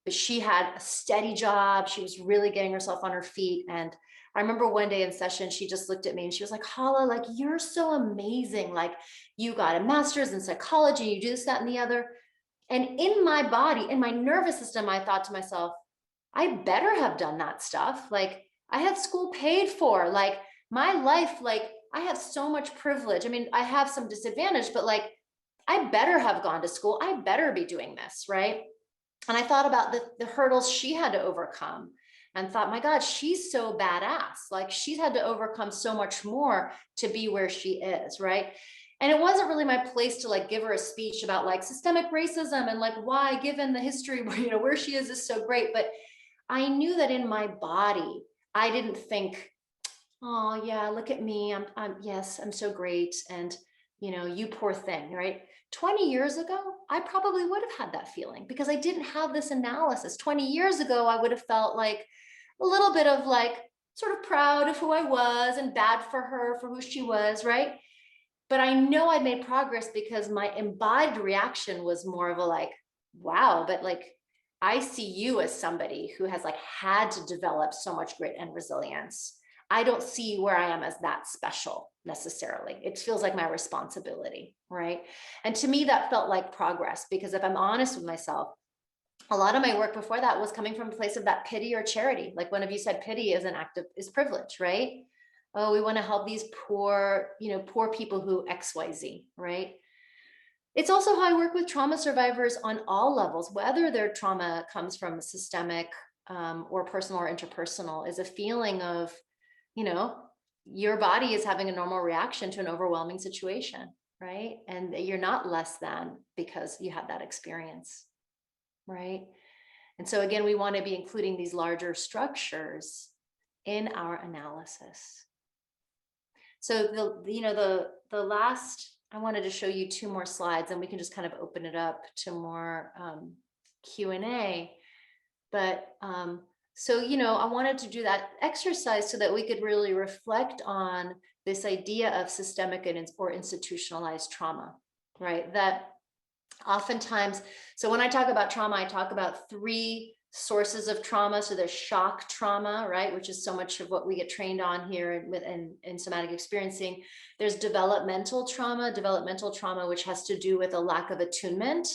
[SPEAKER 2] But she had a steady job. She was really getting herself on her feet. And I remember one day in session, she just looked at me and she was like, Hala, like, you're so amazing. Like, you got a master's in psychology, you do this, that, and the other. And in my body, in my nervous system, I thought to myself, I better have done that stuff. Like, I had school paid for, like, my life, like, I have so much privilege. I mean, I have some disadvantage, but like, I better have gone to school. I better be doing this, right? And I thought about the hurdles she had to overcome and thought, my God, she's so badass. Like, she's had to overcome so much more to be where she is, right? And it wasn't really my place to like give her a speech about like systemic racism and like why, given the history, where she is so great. But I knew that in my body, I didn't think, oh yeah, look at me. I'm so great. And you poor thing, right? 20 years ago, I probably would have had that feeling because I didn't have this analysis. 20 years ago, I would have felt like a little bit of like sort of proud of who I was and bad for her for who she was, right? But I know I made progress because my embodied reaction was more of a like, wow, but like, I see you as somebody who has like had to develop so much grit and resilience. I don't see where I am as that special necessarily. It feels like my responsibility, right? And to me, that felt like progress because if I'm honest with myself, a lot of my work before that was coming from a place of that pity or charity. Like one of you said, pity is an act of privilege, right? Oh, we want to help these poor people who XYZ, right? It's also how I work with trauma survivors on all levels, whether their trauma comes from systemic or personal or interpersonal, is a feeling of, your body is having a normal reaction to an overwhelming situation, right? And you're not less than because you have that experience, right? And so again, we want to be including these larger structures in our analysis. So the last, I wanted to show you 2 more slides and we can just kind of open it up to more Q&A. But so, I wanted to do that exercise so that we could really reflect on this idea of systemic or institutionalized trauma, right? That oftentimes, so when I talk about trauma, I talk about 3 sources of trauma. So there's shock trauma, right? Which is so much of what we get trained on here in somatic experiencing. There's developmental trauma, which has to do with a lack of attunement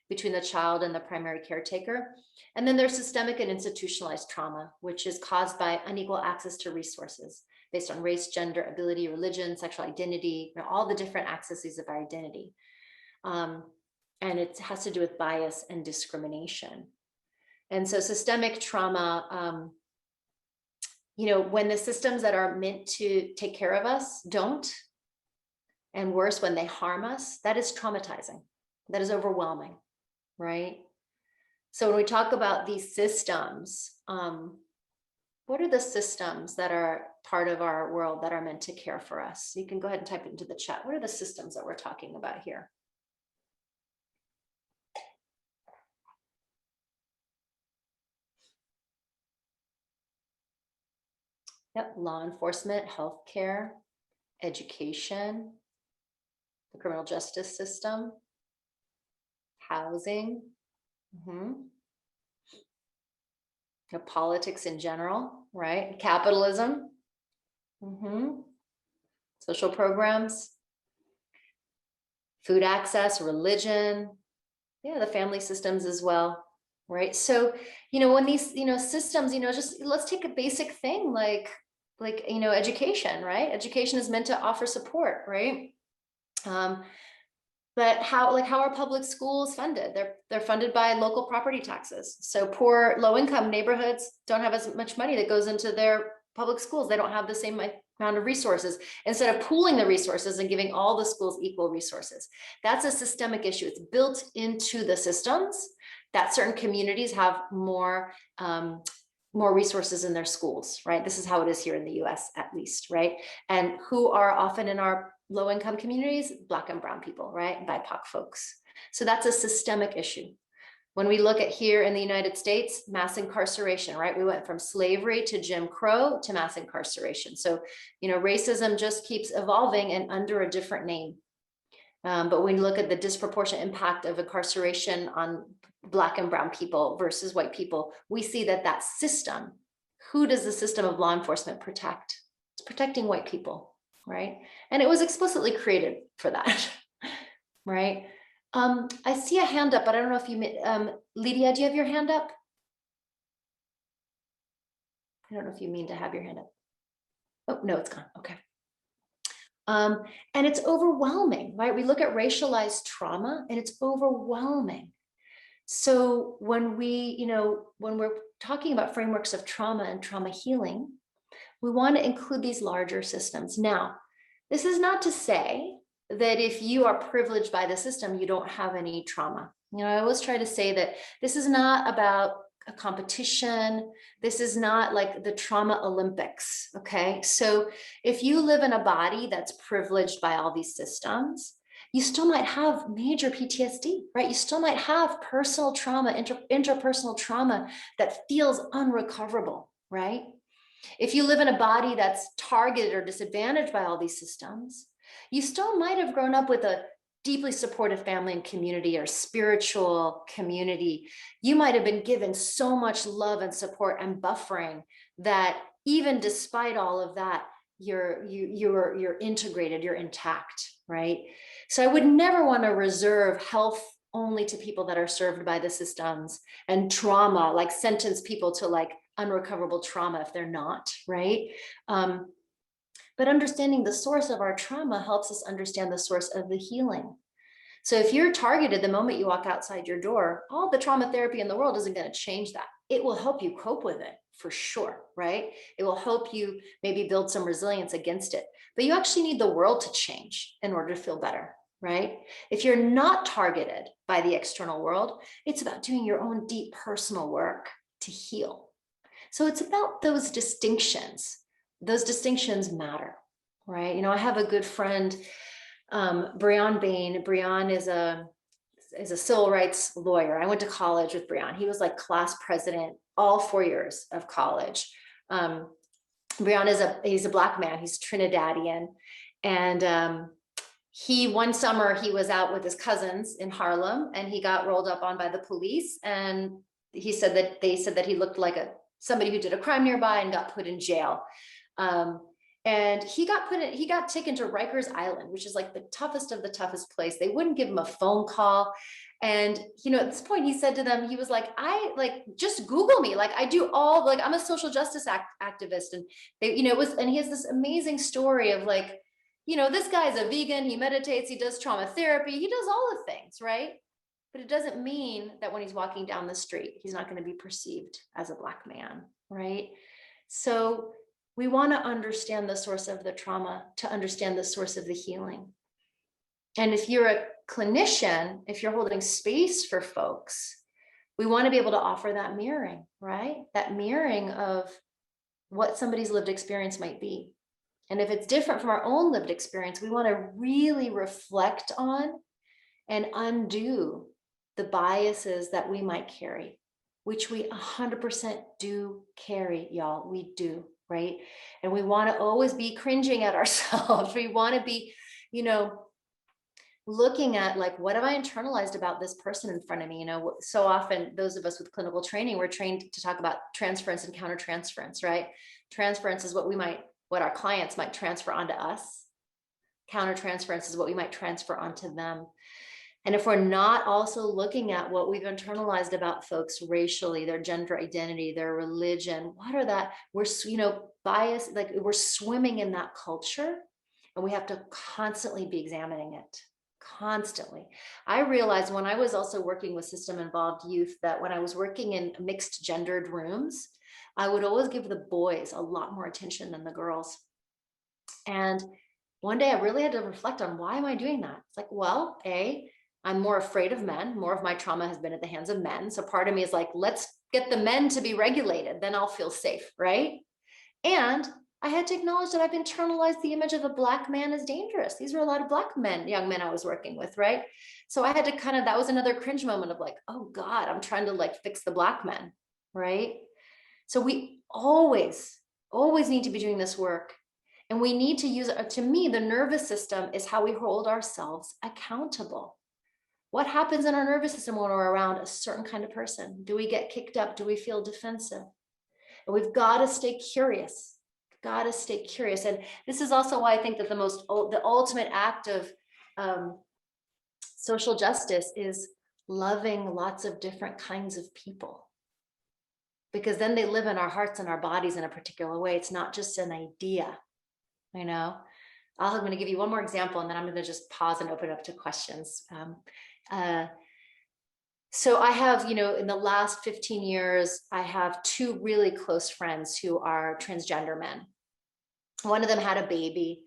[SPEAKER 2] between the child and the primary caretaker. And then there's systemic and institutionalized trauma, which is caused by unequal access to resources based on race, gender, ability, religion, sexual identity, all the different accesses of our identity. And it has to do with bias and discrimination. And so systemic trauma, when the systems that are meant to take care of us don't, and worse, when they harm us, that is traumatizing. That is overwhelming, right? So when we talk about these systems, what are the systems that are part of our world that are meant to care for us? You can go ahead and type it into the chat. What are the systems that we're talking about here? Yep, law enforcement, healthcare, education, the criminal justice system, housing, politics in general, right? Capitalism, social programs, food access, religion, the family systems as well, right? So, when these, systems, just let's take a basic thing like education, right? Education is meant to offer support, right? But how are public schools funded? They're funded by local property taxes. So poor, low-income neighborhoods don't have as much money that goes into their public schools. They don't have the same amount of resources. Instead of pooling the resources and giving all the schools equal resources, that's a systemic issue. It's built into the systems that certain communities have more resources in their schools, right? This is how it is here in the US, at least, right? And who are often in our low-income communities? Black and brown people, right? BIPOC folks. So that's a systemic issue. When we look at here in the United States, mass incarceration, right? We went from slavery to Jim Crow to mass incarceration. So, racism just keeps evolving and under a different name. But when you look at the disproportionate impact of incarceration on Black and brown people versus white people, we see that system, who does the system of law enforcement protect? It's protecting white people, right? And it was explicitly created for that, right? I see a hand up, but I don't know if you, Lydia, do you have your hand up? I don't know if you mean to have your hand up. Oh, no, it's gone, okay. And it's overwhelming, right? We look at racialized trauma and it's overwhelming. So when we're talking about frameworks of trauma and trauma healing, we want to include these larger systems. Now, this is not to say that if you are privileged by the system, you don't have any trauma. I always try to say that this is not about a competition. This is not like the trauma Olympics, okay? So if you live in a body that's privileged by all these systems, you still might have major PTSD, right? You still might have personal trauma, interpersonal trauma that feels unrecoverable, right? If you live in a body that's targeted or disadvantaged by all these systems, you still might have grown up with a deeply supportive family and community or spiritual community. You might have been given so much love and support and buffering that even despite all of that, you're integrated, you're intact, right? So I would never want to reserve health only to people that are served by the systems, and trauma, like sentence people to like unrecoverable trauma if they're not, right? But understanding the source of our trauma helps us understand the source of the healing. So if you're targeted the moment you walk outside your door, all the trauma therapy in the world isn't going to change that. It will help you cope with it for sure, right? It will help you maybe build some resilience against it. But you actually need the world to change in order to feel better, right? If you're not targeted by the external world, it's about doing your own deep personal work to heal. So it's about those distinctions. Those distinctions matter, right? I have a good friend, Brian Bain. Brian is a civil rights lawyer. I went to college with Brian. He was like class president all 4 years of college. Brian he's a Black man. He's Trinidadian, and one summer he was out with his cousins in Harlem, and he got rolled up on by the police. And they said that he looked like somebody who did a crime nearby and got put in jail. And he got taken to Rikers Island, which is like the toughest of the toughest place. They wouldn't give him a phone call. And, you know, at this point he said to them, he was like, just Google me. Like I do all, like, I'm a social justice activist. And they, you know, it was, and he has this amazing story of like, you know, this guy's a vegan, he meditates, he does trauma therapy, he does all the things, right? But it doesn't mean that when he's walking down the street, he's not going to be perceived as a Black man, right? So we want to understand the source of the trauma to understand the source of the healing. And if you're a clinician, if you're holding space for folks, we want to be able to offer that mirroring, right? That mirroring of what somebody's lived experience might be. And if it's different from our own lived experience, we want to really reflect on and undo the biases that we might carry, which we 100% do carry, y'all. We do, right? And we want to always be cringing at ourselves. We want to be, you know, looking at like, what have I internalized about this person in front of me? You know, so often those of us with clinical training, we're trained to talk about transference and countertransference, right? Transference is what our clients might transfer onto us. Countertransference is what we might transfer onto them. And if we're not also looking at what we've internalized about folks racially, their gender identity, their religion, what are that? We're, you know, bias, like we're swimming in that culture, and we have to constantly be examining it. Constantly. I realized when I was also working with system involved youth that when I was working in mixed gendered rooms, I would always give the boys a lot more attention than the girls. And one day I really had to reflect on, why am I doing that? It's like, well, I'm more afraid of men. More of my trauma has been at the hands of men. So part of me is like, let's get the men to be regulated, then I'll feel safe, right? And I had to acknowledge that I've internalized the image of a Black man as dangerous. These were a lot of Black men, young men I was working with, right? So I had to kind of, that was another cringe moment of like, oh God, I'm trying to like fix the Black men, right? So we always need to be doing this work. And we need to use, to me, the nervous system is how we hold ourselves accountable. What happens in our nervous system when we're around a certain kind of person? Do we get kicked up? Do we feel defensive? And we've got to stay curious. Got to stay curious. And this is also why I think that the ultimate act of social justice is loving lots of different kinds of people, because then they live in our hearts and our bodies in a particular way. It's not just an idea, you know. I'm going to give you one more example, and then I'm going to just pause and open it up to questions. So I have, you know, in the last 15 years, I have two really close friends who are transgender men. One of them had a baby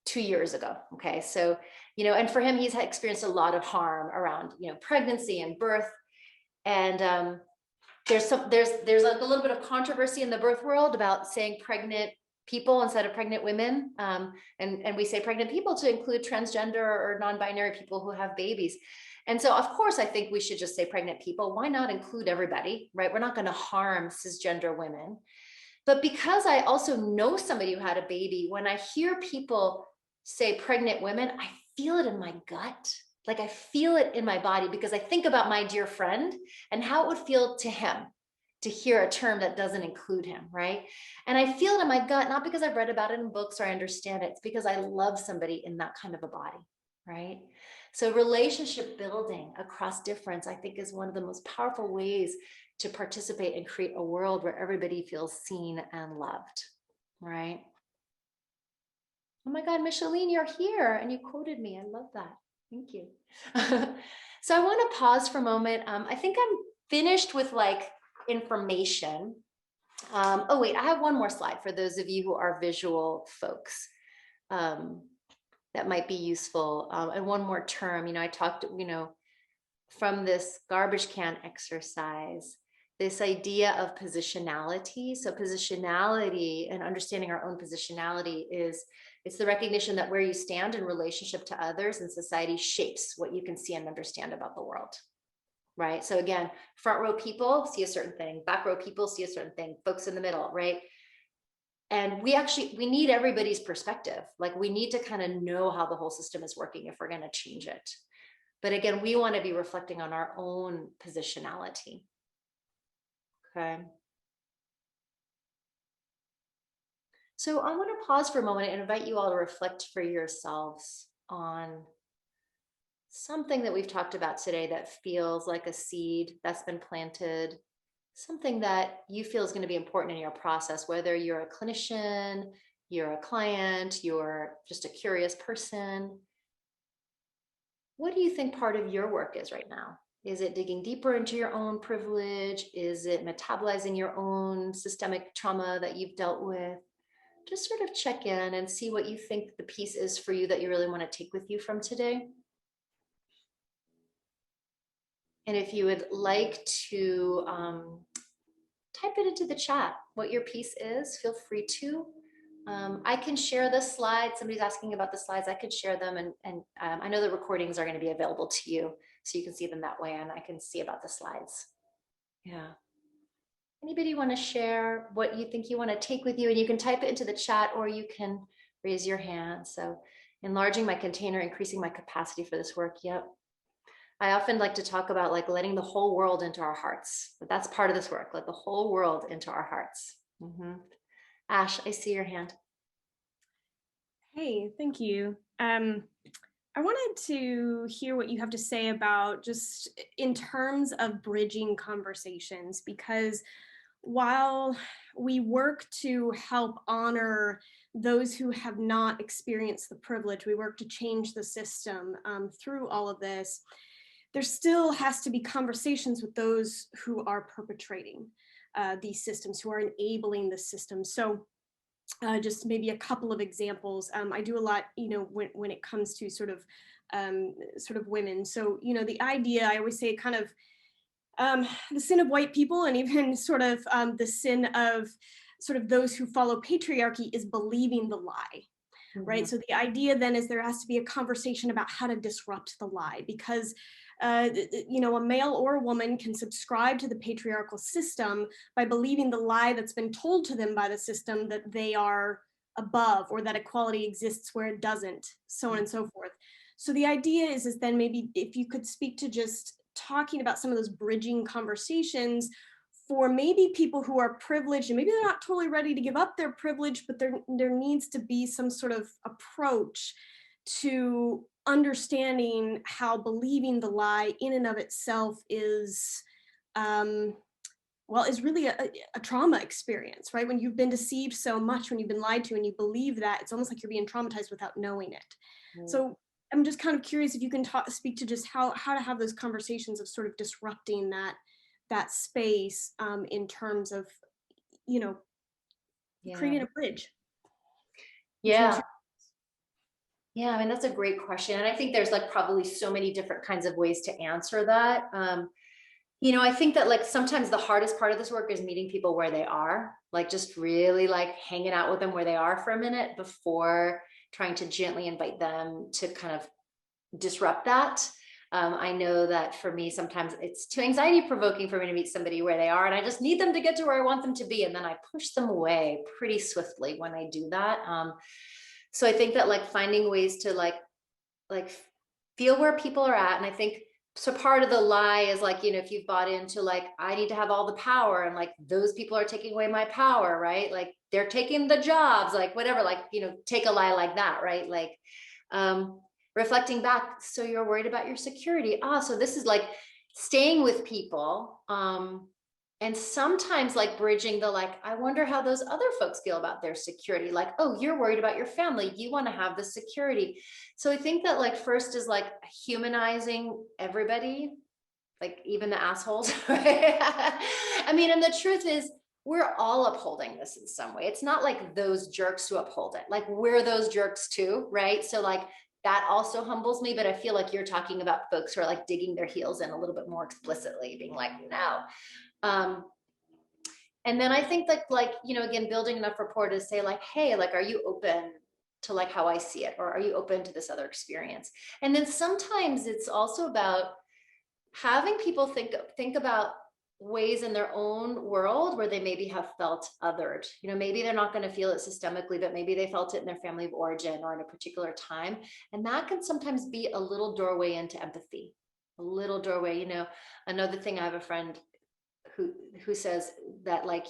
[SPEAKER 2] 2 years ago. Okay. So, you know, and for him, he's experienced a lot of harm around, you know, pregnancy and birth. And there's like a little bit of controversy in the birth world about saying pregnant people instead of pregnant women. And we say pregnant people to include transgender or non-binary people who have babies. And so, of course, I think we should just say pregnant people. Why not include everybody, right? We're not going to harm cisgender women. But because I also know somebody who had a baby, when I hear people say pregnant women, I feel it in my gut. Like I feel it in my body, because I think about my dear friend and how it would feel to him to hear a term that doesn't include him, right? And I feel it in my gut, not because I've read about it in books or I understand it. It's because I love somebody in that kind of a body, right? So relationship building across difference, I think, is one of the most powerful ways to participate and create a world where everybody feels seen and loved, right? Oh my God, Micheline, you're here and you quoted me. I love that. Thank you. So I want to pause for a moment. I think I'm finished with like information. Oh wait, I have one more slide for those of you who are visual folks. That might be useful. And one more term, you know, I talked, you know, from this garbage can exercise, this idea of positionality. So positionality and understanding our own positionality it's the recognition that where you stand in relationship to others and society shapes what you can see and understand about the world, right? So again, front row people see a certain thing, back row people see a certain thing, folks in the middle, right? And we need everybody's perspective. Like we need to kind of know how the whole system is working if we're going to change it. But again, we want to be reflecting on our own positionality. Okay. So I want to pause for a moment and invite you all to reflect for yourselves on something that we've talked about today that feels like a seed that's been planted, something that you feel is going to be important in your process, whether you're a clinician, you're a client, you're just a curious person. What do you think part of your work is right now? Is it digging deeper into your own privilege? Is it metabolizing your own systemic trauma that you've dealt with? Just sort of check in and see what you think the piece is for you that you really want to take with you from today. And if you would like to type it into the chat, what your piece is, feel free to. I can share the slides. Somebody's asking about the slides. I could share them, and I know the recordings are going to be available to you, so you can see them that way, and I can see about the slides. Yeah. Anybody want to share what you think you want to take with you? And you can type it into the chat, or you can raise your hand. So enlarging my container, increasing my capacity for this work. Yep. I often like to talk about like letting the whole world into our hearts, but that's part of this work. Let the whole world into our hearts. Ash, I see your hand.
[SPEAKER 5] Hey, thank you. I wanted to hear what you have to say about just in terms of bridging conversations, because while we work to help honor those who have not experienced the privilege, we work to change the system through all of this, there still has to be conversations with those who are perpetrating these systems, who are enabling the system. So just maybe a couple of examples. I do a lot, when it comes to sort of women. So, the idea, I always say kind of the sin of white people, and even sort of the sin of sort of those who follow patriarchy, is believing the lie. Right. So the idea then is there has to be a conversation about how to disrupt the lie, because a male or a woman can subscribe to the patriarchal system by believing the lie that's been told to them by the system, that they are above, or that equality exists where it doesn't, so on and so forth. So the idea is then maybe if you could speak to just talking about some of those bridging conversations for maybe people who are privileged, and maybe they're not totally ready to give up their privilege, but there needs to be some sort of approach to understanding how believing the lie in and of itself is really a trauma experience, right? When you've been deceived so much, when you've been lied to and you believe that, it's almost like you're being traumatized without knowing it. So I'm just kind of curious if you can speak to just how to have those conversations of sort of disrupting that space in terms of, creating a bridge.
[SPEAKER 2] Yeah. Yeah, I mean, that's a great question. And I think there's like probably so many different kinds of ways to answer that. I think that like sometimes the hardest part of this work is meeting people where they are, like just really like hanging out with them where they are for a minute before trying to gently invite them to kind of disrupt that. I know that for me, sometimes it's too anxiety provoking for me to meet somebody where they are, and I just need them to get to where I want them to be. And then I push them away pretty swiftly when I do that. So I think that like finding ways to like feel where people are at. And I think, so part of the lie is like, if you've bought into like, I need to have all the power, and like, those people are taking away my power, right? Like they're taking the jobs, like whatever, like, take a lie like that, right? Like, reflecting back, so you're worried about your security. So this is like staying with people. And sometimes like bridging the like, I wonder how those other folks feel about their security. Like, oh, you're worried about your family. You want to have the security. So I think that like first is like humanizing everybody, like even the assholes. Right? I mean, and the truth is we're all upholding this in some way. It's not like those jerks who uphold it. Like we're those jerks too, right? So like that also humbles me, but I feel like you're talking about folks who are like digging their heels in a little bit more explicitly, being like, no. And then I think that like, again, building enough rapport to say like, hey, like, are you open to like how I see it? Or are you open to this other experience? And then sometimes it's also about having people think about ways in their own world where they maybe have felt othered. Maybe they're not going to feel it systemically, but maybe they felt it in their family of origin or in a particular time. And that can sometimes be a little doorway into empathy, a little doorway. Another thing, I have a friend who says that like,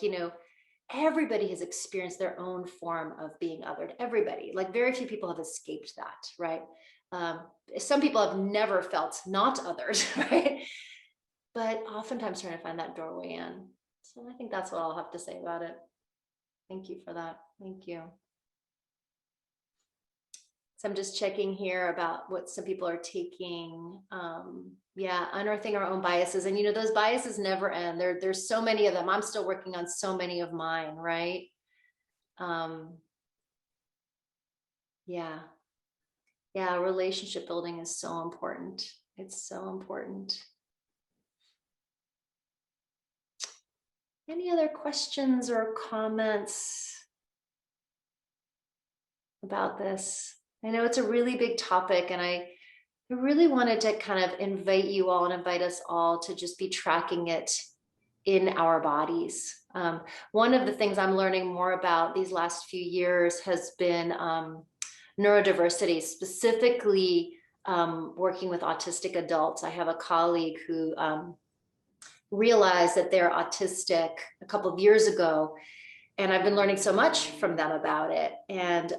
[SPEAKER 2] everybody has experienced their own form of being othered. Everybody, like very few people have escaped that, right? Some people have never felt not others, right? But oftentimes trying to find that doorway in. So I think that's what I'll have to say about it. Thank you for that. Thank you. So I'm just checking here about what some people are taking. Yeah, unearthing our own biases. And, you know, those biases never end. There's so many of them. I'm still working on so many of mine, right? Yeah. Yeah, relationship building is so important. It's so important. Any other questions or comments about this? I know it's a really big topic, and I really wanted to kind of invite you all and invite us all to just be tracking it in our bodies. One of the things I'm learning more about these last few years has been neurodiversity, specifically working with autistic adults. I have a colleague who realized that they're autistic a couple of years ago, and I've been learning so much from them about it. And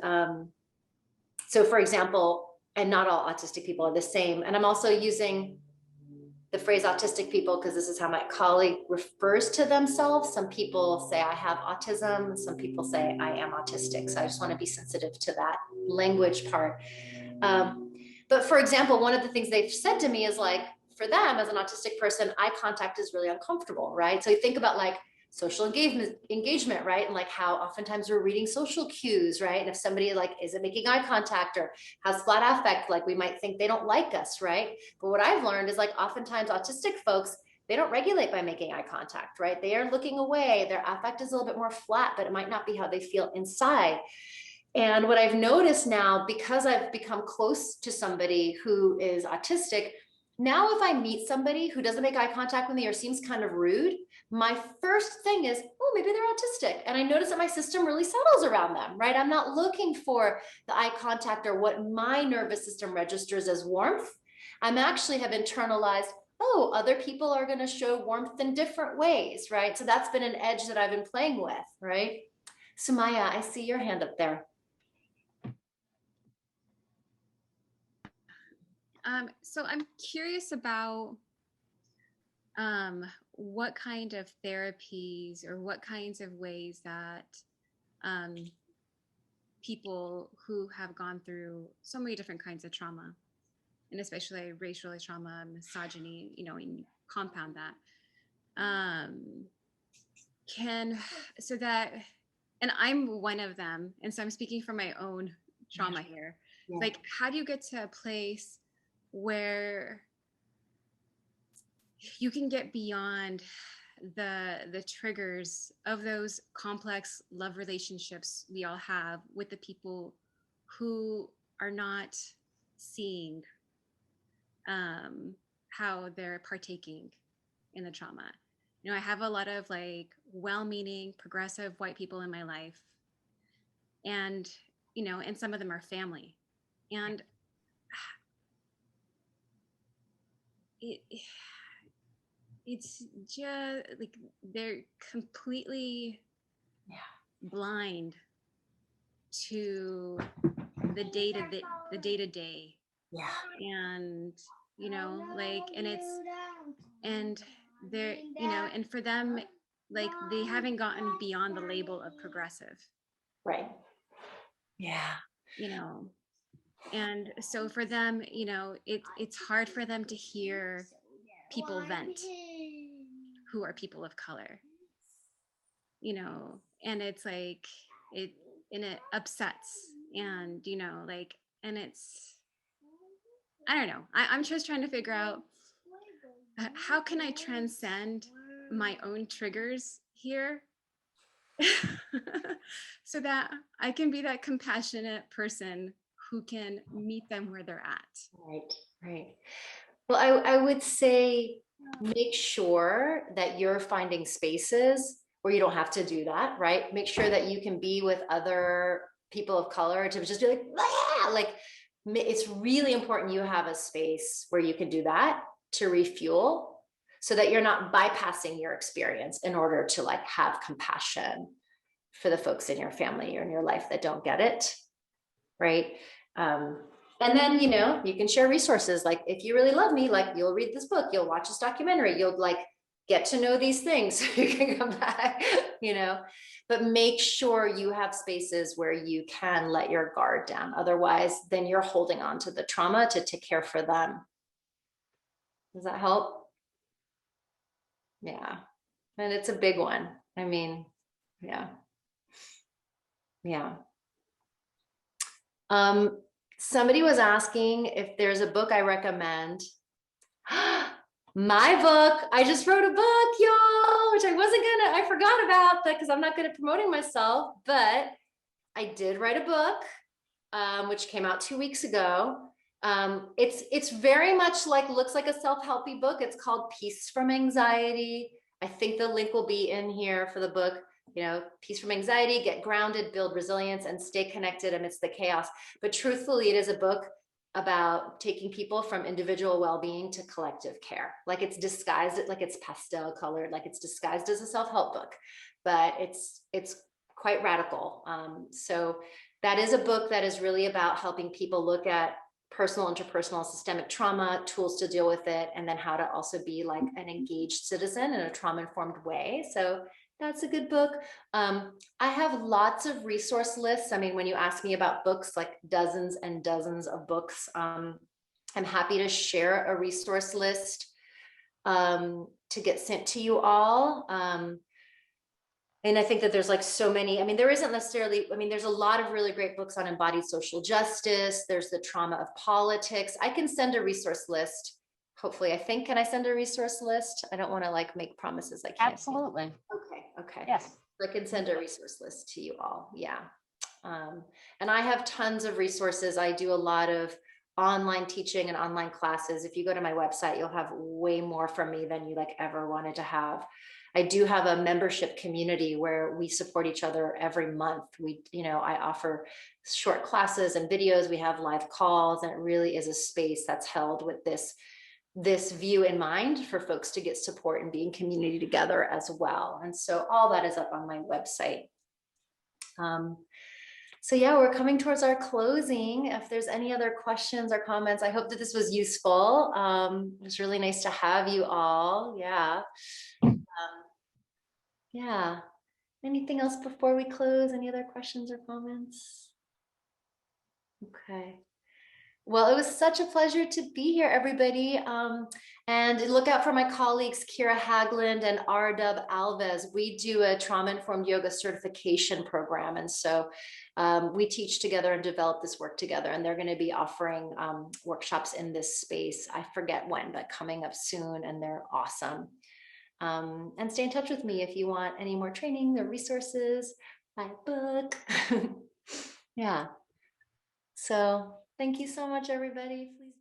[SPEAKER 2] so, for example, and not all autistic people are the same. And I'm also using the phrase autistic people because this is how my colleague refers to themselves. Some people say I have autism. Some people say I am autistic. So I just want to be sensitive to that language part. But for example, one of the things they've said to me is like, for them as an autistic person, eye contact is really uncomfortable, right? So you think about like social engagement, right? And like how oftentimes we're reading social cues, right? And if somebody like isn't making eye contact or has flat affect, like we might think they don't like us, right? But what I've learned is like oftentimes autistic folks, they don't regulate by making eye contact, right? They are looking away. Their affect is a little bit more flat, but it might not be how they feel inside. And what I've noticed now, because I've become close to somebody who is autistic, now if I meet somebody who doesn't make eye contact with me or seems kind of rude, my first thing is, oh, maybe they're autistic. And I notice that my system really settles around them, right? I'm not looking for the eye contact or what my nervous system registers as warmth. I'm actually have internalized, oh, other people are going to show warmth in different ways, right? So that's been an edge that I've been playing with, right? Sumaya, I see your hand up there.
[SPEAKER 6] So I'm curious about what kind of therapies or what kinds of ways that people who have gone through so many different kinds of trauma, and especially racial trauma, misogyny, you know, and you compound that, so that, and I'm one of them, and so I'm speaking from my own trauma here. Yeah. Like, how do you get to a place where you can get beyond the triggers of those complex love relationships we all have with the people who are not seeing how they're partaking in the trauma? You know, I have a lot of like well-meaning progressive white people in my life, and you know, and some of them are family, and it's just like they're completely blind to the day-to-day. Yeah. And you know, like, and they're, you know, and for them, like, they haven't gotten beyond the label of progressive.
[SPEAKER 2] Right. Yeah.
[SPEAKER 6] You know, and so for them, you know, it's hard for them to hear people vent who are people of color, you know, and it's like it upsets, and you know, like, and it's, I don't know, I'm just trying to figure out how can I transcend my own triggers here so that I can be that compassionate person who can meet them where they're at.
[SPEAKER 2] Right, right. Well, I would say make sure that you're finding spaces where you don't have to do that, right? Make sure that you can be with other people of color to just be like, ah! Like, it's really important you have a space where you can do that to refuel, so that you're not bypassing your experience in order to like have compassion for the folks in your family or in your life that don't get it, right? And then, you know, you can share resources. Like if you really love me, like you'll read this book, you'll watch this documentary, you'll like get to know these things so you can come back, you know, but make sure you have spaces where you can let your guard down. Otherwise, then you're holding on to the trauma to take care for them. Does that help? Yeah. And it's a big one. I mean, yeah. Yeah. Somebody was asking if there's a book I recommend. My book, I just wrote a book, y'all, which I forgot about that because I'm not good at promoting myself, but I did write a book, which came out 2 weeks ago. It's very much like, looks like a self-helpy book. It's called Peace from Anxiety. I think the link will be in here for the book. You know, peace from anxiety, get grounded, build resilience, and stay connected amidst the chaos. But truthfully, it is a book about taking people from individual well-being to collective care. Like it's disguised, like it's pastel colored, like it's disguised as a self-help book, but it's quite radical. So that is a book that is really about helping people look at personal, interpersonal, systemic trauma, tools to deal with it, and then how to also be like an engaged citizen in a trauma-informed way. So that's a good book. I have lots of resource lists. I mean, when you ask me about books, like dozens and dozens of books, I'm happy to share a resource list to get sent to you all. And I think that there's like so many, I mean, there isn't necessarily, I mean, there's a lot of really great books on embodied social justice. There's the trauma of politics. I can send a resource list. Hopefully, I think, can I send a resource list? I don't want to like make promises I can't.
[SPEAKER 7] Absolutely.
[SPEAKER 2] Okay.
[SPEAKER 7] Yes.
[SPEAKER 2] I can send a resource list to you all. Yeah. And I have tons of resources. I do a lot of online teaching and online classes. If you go to my website, you'll have way more from me than you like ever wanted to have. I do have a membership community where we support each other every month. I offer short classes and videos. We have live calls, and it really is a space that's held with this view in mind for folks to get support and be in community together as well. And so all that is up on my website. So yeah, we're coming towards our closing. If there's any other questions or comments, I hope that this was useful. It was really nice to have you all. Yeah. Yeah. Anything else before we close? Any other questions or comments? Okay. Well, it was such a pleasure to be here, everybody. And look out for my colleagues, Kira Hagland and Ardub Alves. We do a trauma-informed yoga certification program. And so we teach together and develop this work together. And they're going to be offering workshops in this space. I forget when, but coming up soon. And they're awesome. And stay in touch with me if you want any more training or resources, my book. Yeah. So thank you so much, everybody. Please.